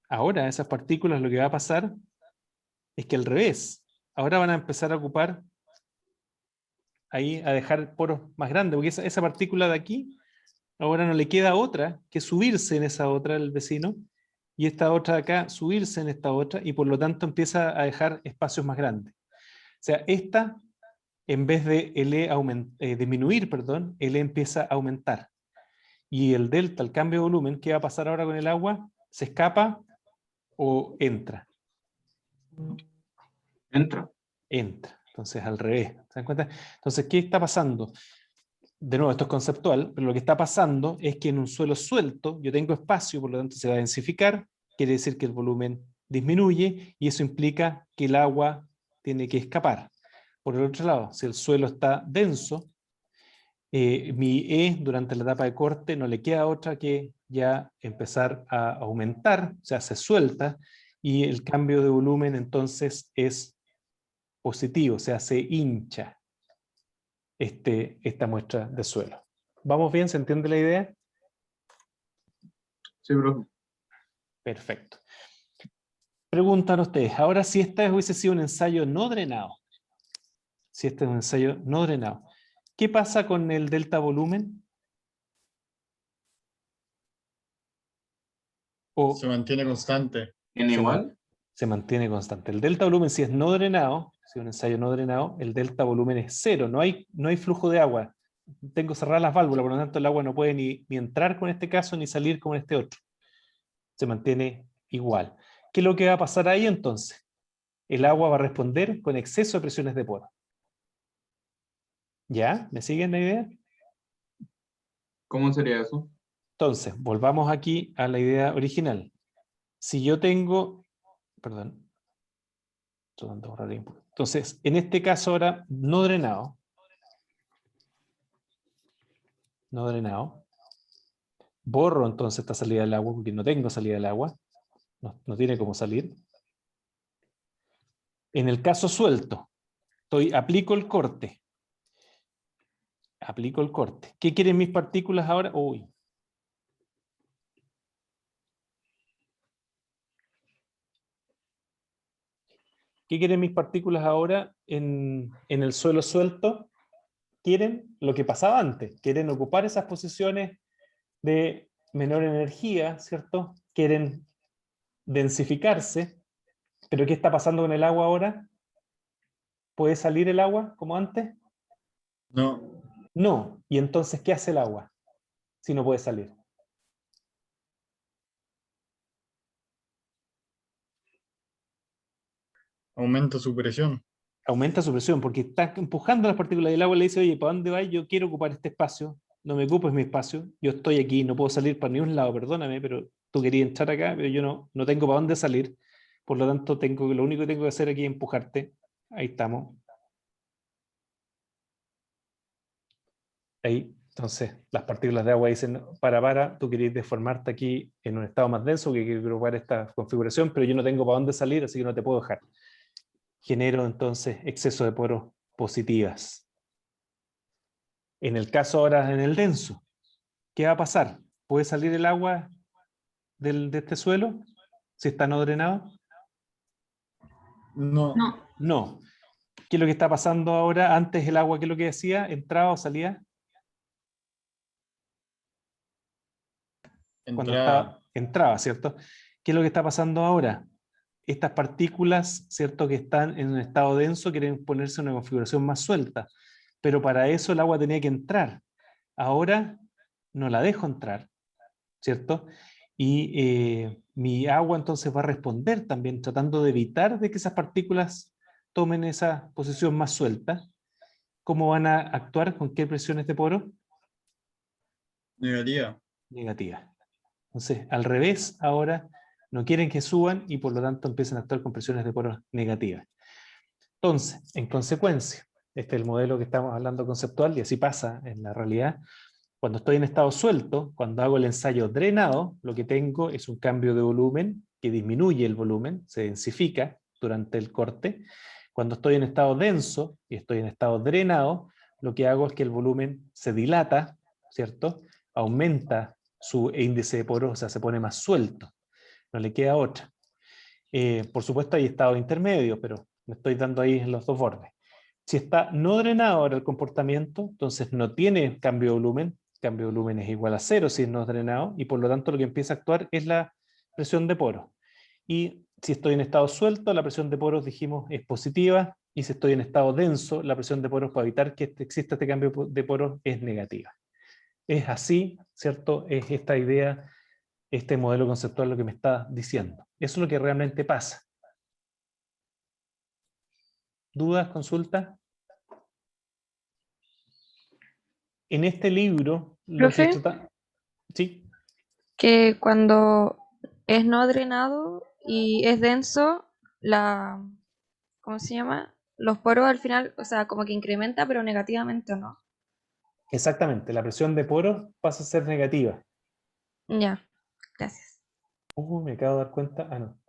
Ahora esas partículas lo que va a pasar es que al revés, ahora van a empezar a ocupar ahí, a dejar poros más grandes, porque esa partícula de aquí, ahora no le queda otra que subirse en esa otra del vecino, y esta otra de acá subirse en esta otra, y por lo tanto empieza a dejar espacios más grandes. O sea, esta, en vez de disminuir, perdón, L empieza a aumentar. Y el delta, el cambio de volumen, ¿qué va a pasar ahora con el agua? ¿Se escapa o entra? Entra. Entra. Entonces, al revés. ¿Se dan cuenta? Entonces, ¿qué está pasando? De nuevo, esto es conceptual, pero lo que está pasando es que en un suelo suelto yo tengo espacio, por lo tanto se va a densificar, quiere decir que el volumen disminuye y eso implica que el agua tiene que escapar. Por el otro lado, si el suelo está denso, mi E durante la etapa de corte no le queda otra que ya empezar a aumentar, o sea, se suelta y el cambio de volumen entonces es positivo, o sea, se hincha esta muestra de suelo. ¿Vamos bien? ¿Se entiende la idea? Sí, profe. Perfecto. Preguntan ustedes, ahora si esta hubiese sido un ensayo no drenado, si este es un ensayo no drenado, ¿qué pasa con el delta volumen? O Se mantiene constante. ¿En igual? se mantiene constante. El delta volumen, si es no drenado, si es un ensayo no drenado, el delta volumen es cero, no hay flujo de agua. Tengo cerradas las válvulas, por lo tanto el agua no puede ni entrar con este caso, ni salir con este otro. Se mantiene igual. ¿Qué es lo que va a pasar ahí entonces? El agua va a responder con exceso de presiones de poro. ¿Ya? ¿Me siguen la idea? ¿Cómo sería eso? Entonces, volvamos aquí a la idea original. Si yo tengo, perdón, tratando de borrar input. Entonces, en este caso ahora, no drenado, borro entonces esta salida del agua, porque no tengo salida del agua, no tiene cómo salir. En el caso suelto, aplico el corte. ¿Qué quieren mis partículas ahora? Uy. ¿Qué quieren mis partículas ahora en el suelo suelto? Quieren lo que pasaba antes, quieren ocupar esas posiciones de menor energía, ¿cierto? Quieren densificarse, pero ¿qué está pasando con el agua ahora? ¿Puede salir el agua como antes? No. No. ¿Y entonces qué hace el agua si no puede salir? Aumenta su presión. Aumenta su presión porque está empujando las partículas del agua y le dice, oye, ¿para dónde vas? Yo quiero ocupar este espacio, no me ocupes mi espacio, yo estoy aquí, no puedo salir para ningún lado, perdóname, pero tú querías entrar acá, pero yo no tengo para dónde salir, por lo tanto lo único que tengo que hacer aquí es empujarte. Ahí estamos. Ahí, entonces, las partículas de agua dicen, para, tú querías deformarte aquí en un estado más denso, que quiero ocupar esta configuración, pero yo no tengo para dónde salir, así que no te puedo dejar. Genero entonces exceso de poros positivas. En el caso ahora en el denso, ¿qué va a pasar? ¿Puede salir el agua de este suelo si está no drenado? No. No. No. ¿Qué es lo que está pasando ahora? Antes el agua, ¿qué es lo que decía? ¿Entraba o salía? Cuando entraba, ¿cierto? ¿Qué es lo que está pasando ahora? Estas partículas, ¿cierto? Que están en un estado denso quieren ponerse en una configuración más suelta, pero para eso el agua tenía que entrar. Ahora no la dejo entrar, ¿cierto? Y mi agua entonces va a responder también tratando de evitar de que esas partículas tomen esa posición más suelta. ¿Cómo van a actuar? ¿Con qué presiones de poro? Negativa. Negativa. Entonces, al revés, ahora no quieren que suban y por lo tanto empiezan a actuar con presiones de poros negativas. Entonces, en consecuencia, este es el modelo que estamos hablando conceptual y así pasa en la realidad. Cuando estoy en estado suelto, cuando hago el ensayo drenado, lo que tengo es un cambio de volumen que disminuye el volumen, se densifica durante el corte. Cuando estoy en estado denso y estoy en estado drenado, lo que hago es que el volumen se dilata, ¿cierto? Aumenta su índice de poros, o sea, se pone más suelto. No le queda otra. Por supuesto hay estados intermedios, pero me estoy dando ahí en los dos bordes. Si está no drenado ahora el comportamiento, entonces no tiene cambio de volumen. Cambio de volumen es igual a 0 si es no drenado, y por lo tanto lo que empieza a actuar es la presión de poros. Y si estoy en estado suelto, la presión de poros, dijimos, es positiva, y si estoy en estado denso, la presión de poros, para evitar que exista este cambio de poros, es negativa. Es así, ¿cierto? Es esta idea, este modelo conceptual lo que me está diciendo. Eso es lo que realmente pasa. ¿Dudas, consultas? En este libro, lo que ¿Profe? trata... Sí. Que cuando es no drenado y es denso, ¿cómo se llama? Los poros al final, o sea, como que incrementa, pero negativamente, ¿o no? Exactamente, la presión de poros pasa a ser negativa. Ya, gracias. Me acabo de dar cuenta. Ah, no.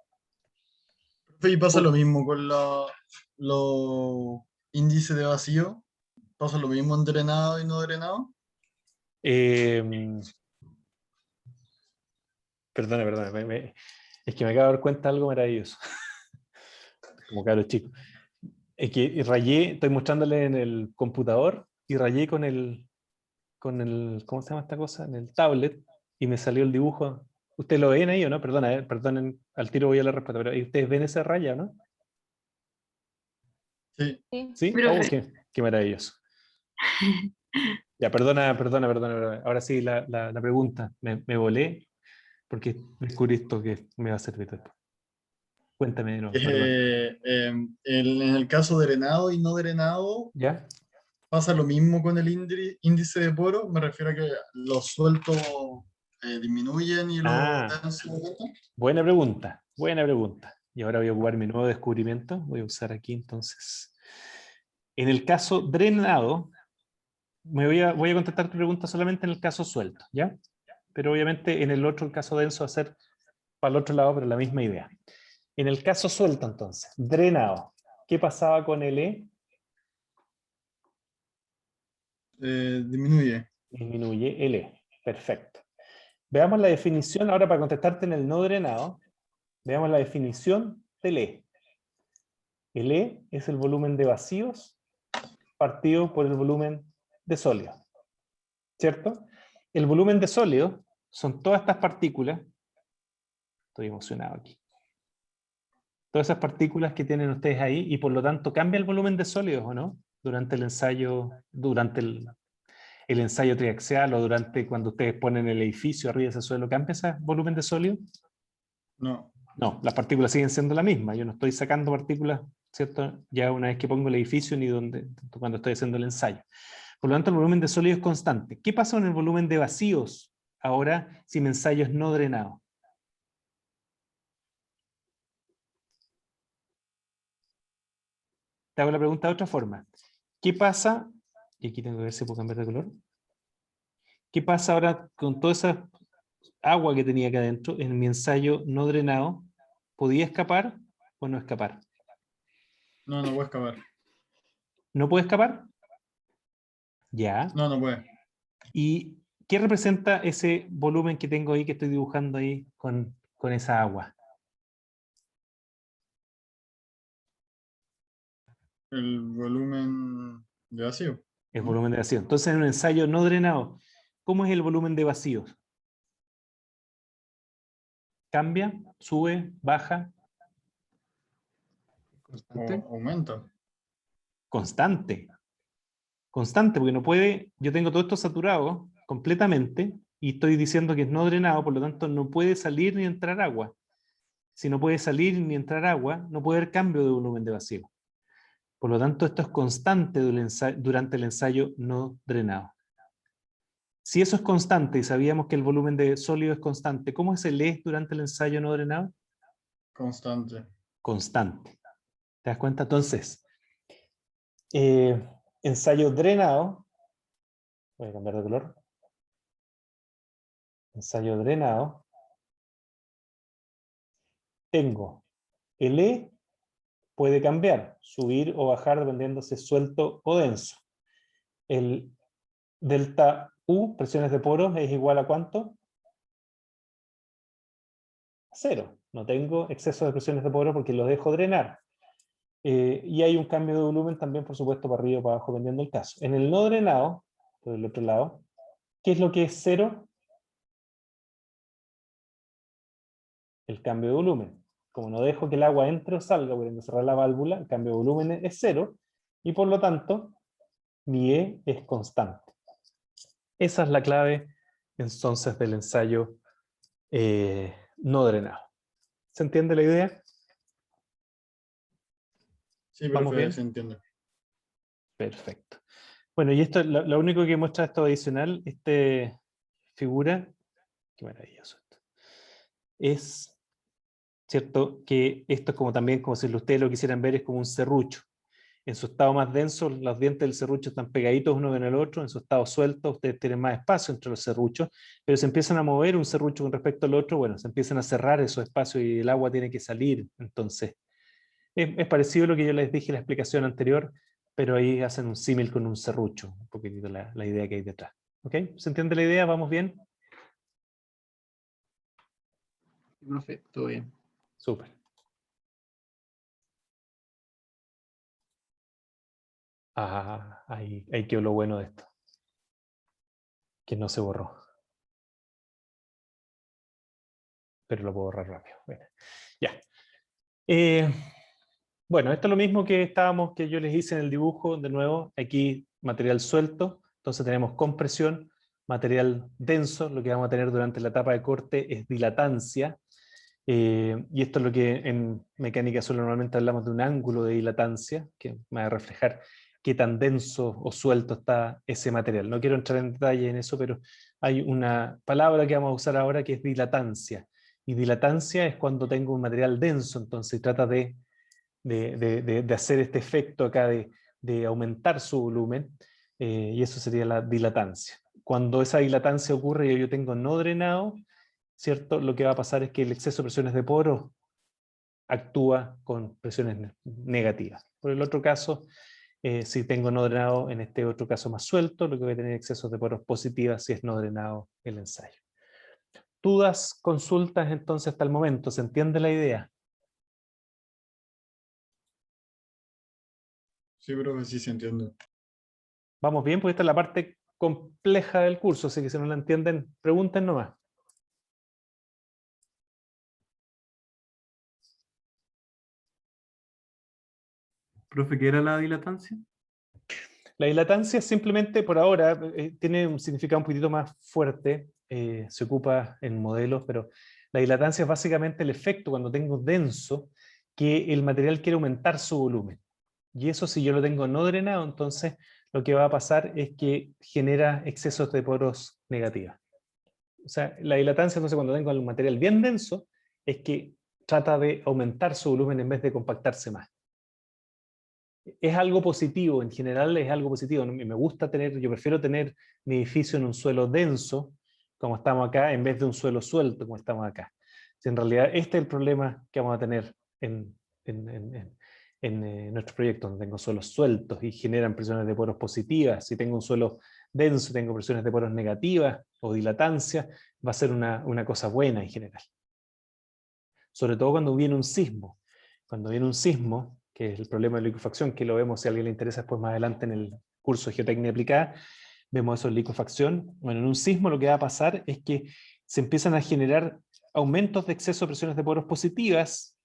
Y pasa lo mismo con los índices de vacío. Pasa lo mismo en drenado y no drenado. Perdona, es que me acabo de dar cuenta de algo maravilloso. Como cabro chico. Es que rayé, estoy mostrándole en el computador y rayé con el, ¿cómo se llama esta cosa? En el tablet, y me salió el dibujo. ¿Ustedes lo ven ahí o no? Perdona, perdonen, al tiro voy a la respuesta, pero ¿ustedes ven esa raya, no? Sí. ¿Sí? Profe. Qué maravilloso. Ya, perdona. Ahora sí, la pregunta. Me volé porque descubrí esto que me va a servir después. Cuéntame de nuevo, perdón. En el caso de drenado y no drenado, ¿Ya? pasa lo mismo con el índice de poro. Me refiero a que los sueltos disminuyen y los Ah, densos aumentan. buena pregunta, buena pregunta. Y ahora voy a ocupar mi nuevo descubrimiento. Voy a usar aquí entonces. En el caso drenado, voy a contestar tu pregunta solamente en el caso suelto, ¿ya? Pero obviamente en el otro, el caso denso, va a ser para el otro lado, pero la misma idea. En el caso suelto entonces, drenado, ¿qué pasaba con el E? Disminuye. Disminuye el E. Perfecto. Veamos la definición ahora para contestarte en el no drenado. Veamos la definición del E. El E es el volumen de vacíos partido por el volumen de sólidos. ¿Cierto? El volumen de sólidos son todas estas partículas. Estoy emocionado aquí. Todas esas partículas que tienen ustedes ahí, y por lo tanto cambia el volumen de sólidos, ¿o no? Durante el ensayo, durante el ensayo triaxial, o durante cuando ustedes ponen el edificio arriba de ese suelo, ¿cambia ese volumen de sólidos? No. No, las partículas siguen siendo la misma. Yo no estoy sacando partículas, ¿cierto? Ya una vez que pongo el edificio, ni cuando estoy haciendo el ensayo. Por lo tanto, el volumen de sólidos es constante. ¿Qué pasa con el volumen de vacíos ahora si mi ensayo es no drenado? Te hago la pregunta de otra forma. ¿Qué pasa? Y aquí tengo que ver si puedo cambiar de color. ¿Qué pasa ahora con toda esa agua que tenía acá adentro en mi ensayo no drenado? ¿Podía escapar o no escapar? No puede escapar. ¿No puede escapar? Ya. No puede. ¿Y qué representa ese volumen que tengo ahí, que estoy dibujando ahí con esa agua? El volumen de vacío. El volumen de vacío. Entonces, en un ensayo no drenado, ¿cómo es el volumen de vacíos? ¿Cambia? ¿Sube? ¿Baja? Aumenta. Constante. Constante, porque no puede, yo tengo todo esto saturado completamente y estoy diciendo que es no drenado, por lo tanto no puede salir ni entrar agua. Si no puede salir ni entrar agua, no puede haber cambio de volumen de vacío. Por lo tanto, esto es constante durante el ensayo no drenado. Si eso es constante y sabíamos que el volumen de sólido es constante, ¿cómo es el E durante el ensayo no drenado? Constante. Constante. ¿Te das cuenta? Entonces, ensayo drenado, voy a cambiar de color. Ensayo drenado. Tengo el E, puede cambiar, subir o bajar dependiendo si es suelto o denso. El delta U, presiones de poros, es igual a ¿cuánto? 0. No tengo exceso de presiones de poros porque lo dejo drenar. Y hay un cambio de volumen también, por supuesto, para arriba o para abajo, dependiendo del caso. En el no drenado, por el otro lado, ¿qué es lo que es 0? El cambio de volumen. Como no dejo que el agua entre o salga, pudiendo cerrar la válvula, el cambio de volumen es 0, y por lo tanto, mi E es constante. Esa es la clave, entonces, del ensayo no drenado. ¿Se entiende la idea? Sí, ¿Vamos profe, bien? se entiende. Perfecto. Bueno, y esto, lo único que muestra esto adicional, esta figura, qué maravilloso esto, es, ¿cierto?, que esto es como también, como si ustedes lo quisieran ver, es como un serrucho. En su estado más denso, los dientes del serrucho están pegaditos uno con el otro. En su estado suelto, ustedes tienen más espacio entre los serruchos, pero se empiezan a mover un serrucho con respecto al otro, bueno, se empiezan a cerrar esos espacios y el agua tiene que salir. Entonces, es parecido a lo que yo les dije en la explicación anterior, pero ahí hacen un símil con un serrucho, un poquitito la idea que hay detrás. ¿Ok? ¿Se entiende la idea? ¿Vamos bien? Sí, profe, todo bien. Súper. Ah, ahí quedó lo bueno de esto. Que no se borró. Pero lo puedo borrar rápido. Bueno, ya. Bueno, esto es lo mismo que yo les hice en el dibujo. De nuevo, aquí material suelto. Entonces tenemos compresión, material denso. Lo que vamos a tener durante la etapa de corte es dilatancia. Y esto es lo que en mecánica solo normalmente hablamos de un ángulo de dilatancia, que me va a reflejar qué tan denso o suelto está ese material. No quiero entrar en detalle en eso, pero hay una palabra que vamos a usar ahora que es dilatancia. Y dilatancia es cuando tengo un material denso, entonces trata de hacer este efecto acá de aumentar su volumen, y eso sería la dilatancia. Cuando esa dilatancia ocurre y yo tengo no drenado, ¿cierto? Lo que va a pasar es que el exceso de presiones de poros actúa con presiones negativas. Por el otro caso, si tengo no drenado, en este otro caso más suelto, lo que voy a tener excesos de poros positivas si es no drenado el ensayo. ¿Dudas, consultas entonces hasta el momento? ¿Se entiende la idea? Sí, profe, sí se entiende. Vamos bien, porque esta es la parte compleja del curso, así que si no la entienden, pregunten nomás. Profe, ¿qué era la dilatancia? La dilatancia simplemente por ahora tiene un significado un poquito más fuerte, se ocupa en modelos, pero la dilatancia es básicamente el efecto cuando tengo denso que el material quiere aumentar su volumen. Y eso si yo lo tengo no drenado, entonces lo que va a pasar es que genera excesos de poros negativos. O sea, la dilatancia entonces cuando tengo el material bien denso es que trata de aumentar su volumen en vez de compactarse más. Es algo positivo, en general es algo positivo. Me gusta tener, yo prefiero tener mi edificio en un suelo denso, como estamos acá, en vez de un suelo suelto, como estamos acá. Si en realidad este es el problema que vamos a tener en nuestro proyecto, donde tengo suelos sueltos y generan presiones de poros positivas. Si tengo un suelo denso, tengo presiones de poros negativas o dilatancia, va a ser una cosa buena en general. Sobre todo cuando viene un sismo. Cuando viene un sismo, que es el problema de liquefacción, que lo vemos si a alguien le interesa después más adelante en el curso de Geotecnia Aplicada, vemos eso en liquefacción. Bueno, en un sismo lo que va a pasar es que se empiezan a generar aumentos de exceso de presiones de poros positivas,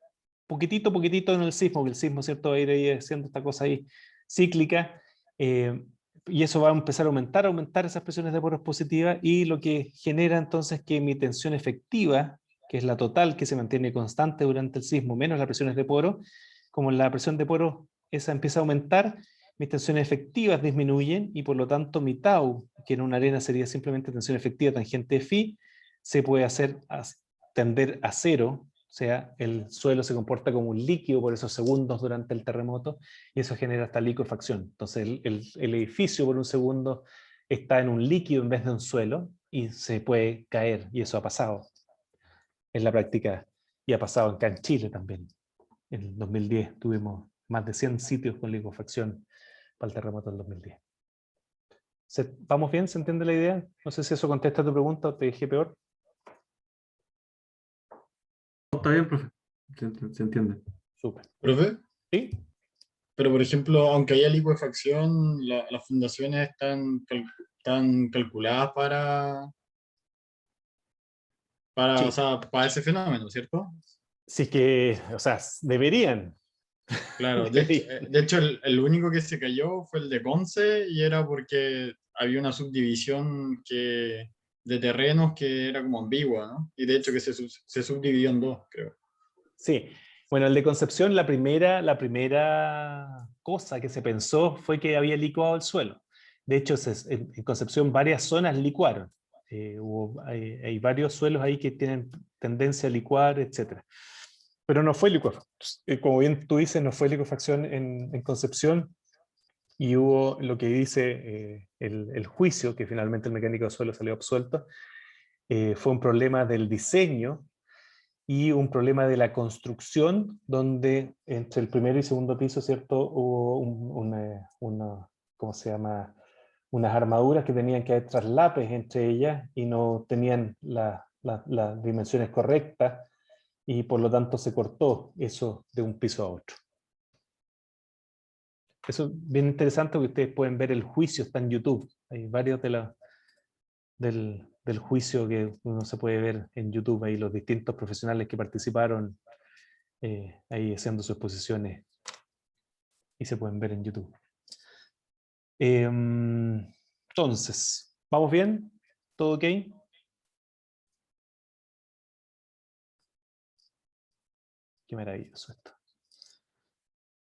poquitito en el sismo, que el sismo, ¿cierto?, va a ir ahí haciendo esta cosa ahí cíclica, y eso va a empezar a aumentar esas presiones de poros positivas, y lo que genera entonces que mi tensión efectiva, que es la total que se mantiene constante durante el sismo, menos las presiones de poros, como la presión de poros esa empieza a aumentar, mis tensiones efectivas disminuyen y por lo tanto mi tau, que en una arena sería simplemente tensión efectiva tangente de phi, se puede tender a cero, o sea, el suelo se comporta como un líquido por esos segundos durante el terremoto y eso genera esta liquefacción. Entonces el edificio por un segundo está en un líquido en vez de un suelo y se puede caer, y eso ha pasado en la práctica y ha pasado acá en Chile también. En el 2010 tuvimos más de 100 sitios con liquefacción para el terremoto del 2010. ¿Vamos bien? ¿Se entiende la idea? No sé si eso contesta tu pregunta o te dejé peor. Está bien, profe. Se entiende. Súper. ¿Profe? ¿Sí? Pero, por ejemplo, aunque haya liquefacción, las fundaciones están calculadas Sí. o sea, para ese fenómeno, ¿cierto? Sí que, o sea, deberían. Claro, de hecho el único que se cayó fue el de Conce y era porque había una subdivisión de terrenos que era como ambigua, ¿no? Y de hecho que se subdividió en dos, creo. Sí, bueno, el de Concepción, la primera cosa que se pensó fue que había licuado el suelo. De hecho, en Concepción varias zonas licuaron. Hay varios suelos ahí que tienen tendencia a licuar, etc. Pero no fue licuación. Como bien tú dices, no fue licuefacción en Concepción y hubo lo que dice el juicio, que finalmente el mecánico de suelo salió absuelto. Fue un problema del diseño y un problema de la construcción, donde entre el primer y segundo piso, ¿cierto? Hubo ¿cómo se llama? Unas armaduras que tenían que haber traslapes entre ellas y no tenían las dimensiones correctas y por lo tanto se cortó eso de un piso a otro. Eso es bien interesante porque ustedes pueden ver el juicio, está en YouTube. Hay varios del juicio que uno se puede ver en YouTube, ahí los distintos profesionales que participaron ahí haciendo sus exposiciones y se pueden ver en YouTube. Entonces, ¿vamos bien? ¿Todo ok? Qué maravilloso esto.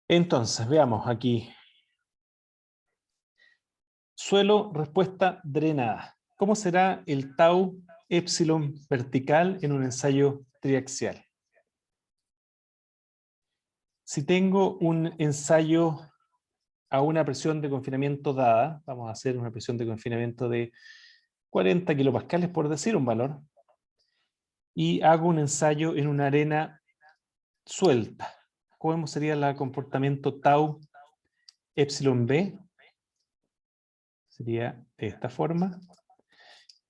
Entonces, veamos aquí. Suelo, respuesta drenada. ¿Cómo será el tau epsilon vertical en un ensayo triaxial? Si tengo un ensayo a una presión de confinamiento dada, vamos a hacer una presión de confinamiento de 40 kilopascales por decir un valor, y hago un ensayo en una arena suelta. ¿Cómo sería el comportamiento tau epsilon b? Sería de esta forma.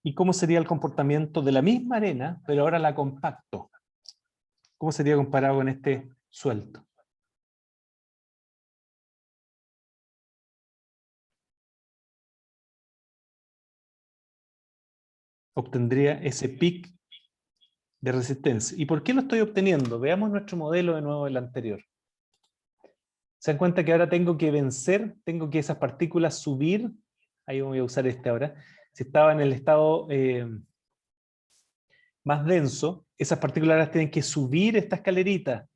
¿Y cómo sería el comportamiento de la misma arena, pero ahora la compacto? ¿Cómo sería comparado con este suelto? Obtendría ese pic de resistencia. ¿Y por qué lo estoy obteniendo? Veamos nuestro modelo de nuevo del anterior. ¿Se dan cuenta que ahora tengo que vencer? Tengo que esas partículas subir. Ahí voy a usar este ahora. Si estaba en el estado más denso, esas partículas ahora tienen que subir esta escalerita.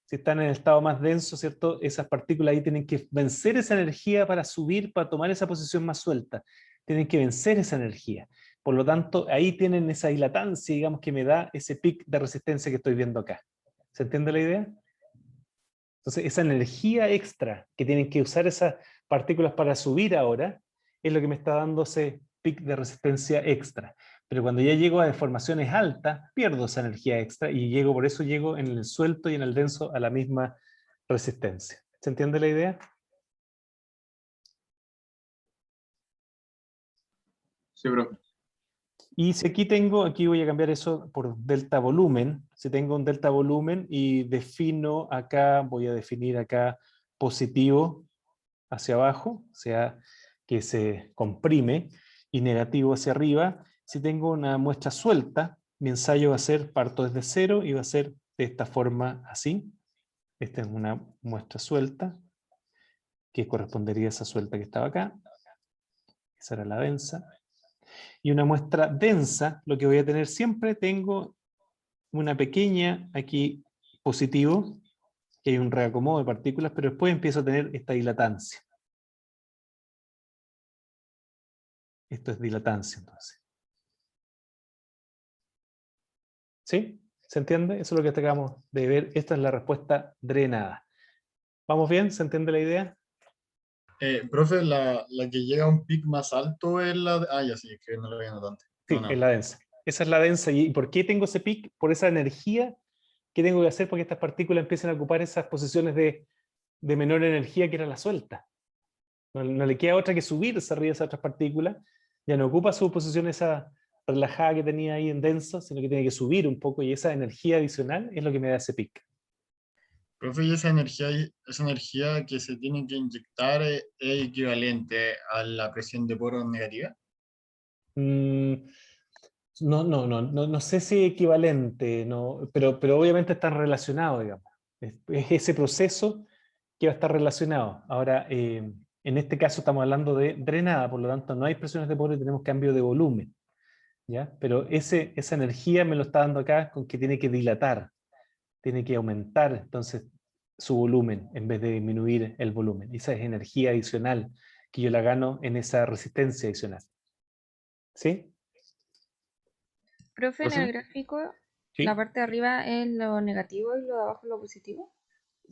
Si están en el estado más denso, ¿cierto? Esas partículas ahí tienen que vencer esa energía para subir, para tomar esa posición más suelta. Tienen que vencer esa energía. Por lo tanto, ahí tienen esa dilatancia, digamos, que me da ese pic de resistencia que estoy viendo acá. ¿Se entiende la idea? Entonces, esa energía extra que tienen que usar esas partículas para subir ahora, es lo que me está dando ese pic de resistencia extra. Pero cuando ya llego a deformaciones altas, pierdo esa energía extra y por eso llego en el suelto y en el denso a la misma resistencia. ¿Se entiende la idea? Sí, bro. Y si aquí voy a cambiar eso por delta volumen. Si tengo un delta volumen y defino acá, voy a definir acá positivo hacia abajo, o sea, que se comprime, y negativo hacia arriba. Si tengo una muestra suelta, mi ensayo va a ser, parto desde cero y va a ser de esta forma así. Esta es una muestra suelta, que correspondería a esa suelta que estaba acá. Esa era la densa. Y una muestra densa, lo que voy a tener siempre, tengo una pequeña aquí positivo, que hay un reacomodo de partículas, pero después empiezo a tener esta dilatancia. Esto es dilatancia, entonces. ¿Sí? ¿Se entiende? Eso es lo que acabamos de ver. Esta es la respuesta drenada. ¿Vamos bien? ¿Se entiende la idea? Profe, la que llega a un pic más alto es la... Ah, ya sí, que no lo había notado antes. Sí, No, no. es la densa. Esa es la densa. ¿Y por qué tengo ese pic? Por esa energía que tengo que hacer para que estas partículas empiecen a ocupar esas posiciones de menor energía que era la suelta. No le queda otra que subirse arriba de esas otras partículas. Ya no ocupa su posición esa relajada que tenía ahí en denso, sino que tiene que subir un poco y esa energía adicional es lo que me da ese pic. Profe, ¿y esa energía que se tiene que inyectar es equivalente a la presión de poros negativa? No sé si equivalente, no, pero obviamente están relacionados, digamos. Es ese proceso que va a estar relacionado. Ahora, en este caso estamos hablando de drenada, por lo tanto no hay presiones de poro y tenemos cambio de volumen. ¿Ya? Pero esa energía me lo está dando acá con que tiene que dilatar, tiene que aumentar entonces su volumen en vez de disminuir el volumen. Esa es energía adicional que yo la gano en esa resistencia adicional. ¿Sí? Profe, en el gráfico, ¿Sí? la parte de arriba es lo negativo y lo de abajo es lo positivo.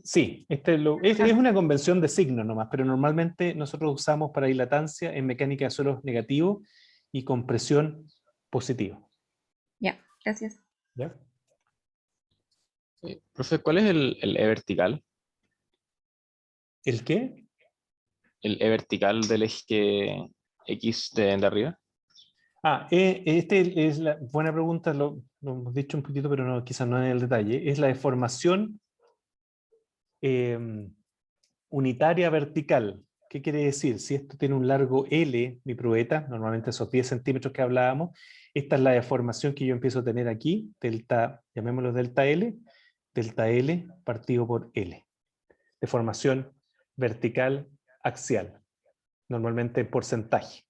Sí, es una convención de signos nomás, pero normalmente nosotros usamos para dilatancia en mecánica de suelos negativo y compresión positivo. Ya, gracias. ¿Ya? Profe, ¿cuál es el E vertical? ¿El qué? El E vertical del eje X de arriba. Este es la buena pregunta, lo hemos dicho un poquito, pero no, quizás no en el detalle. Es la deformación unitaria vertical. ¿Qué quiere decir? Si esto tiene un largo L, mi probeta, normalmente esos 10 centímetros que hablábamos, esta es la deformación que yo empiezo a tener aquí, delta, llamémoslo delta L partido por L. Deformación vertical axial, normalmente en porcentaje.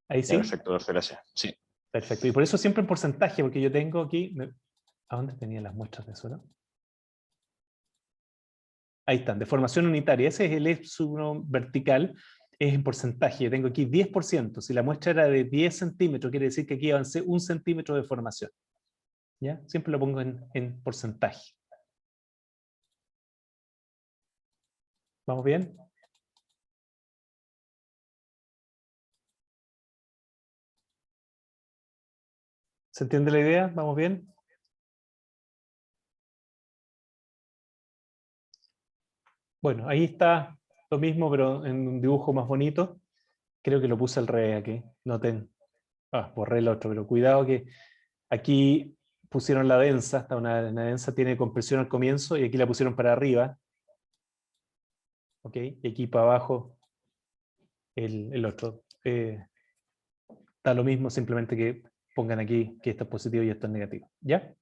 Ahí sí. Ya, perfecto, gracias. Sí. Perfecto. Y por eso siempre en porcentaje, porque yo tengo aquí... ¿A dónde tenía las muestras de suelo? Ahí están, deformación unitaria. Ese es el E1 vertical, es en porcentaje. Yo tengo aquí 10%. Si la muestra era de 10 centímetros, quiere decir que aquí avancé 1 centímetro de deformación. ¿Ya? Siempre lo pongo en porcentaje. ¿Vamos bien? ¿Se entiende la idea? ¿Vamos bien? Bueno, ahí está lo mismo, pero en un dibujo más bonito. Creo que lo puse al revés aquí. Noten. Borré el otro, pero cuidado que aquí pusieron la densa. Una densa tiene compresión al comienzo y aquí la pusieron para arriba. ¿Ok? Y aquí para abajo el otro. Da lo mismo, simplemente que pongan aquí que esto es positivo y esto es negativo. ¿Ya?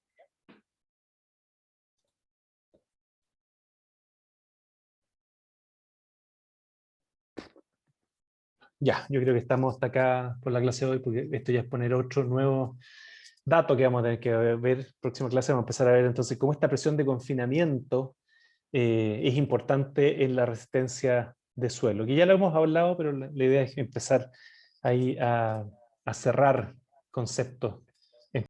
Ya, yo creo que estamos hasta acá por la clase de hoy, porque esto ya es poner otro nuevo dato que vamos a tener que ver. Próxima clase vamos a empezar a ver entonces cómo esta presión de confinamiento es importante en la resistencia de suelo, que ya lo hemos hablado, pero la idea es empezar ahí a cerrar conceptos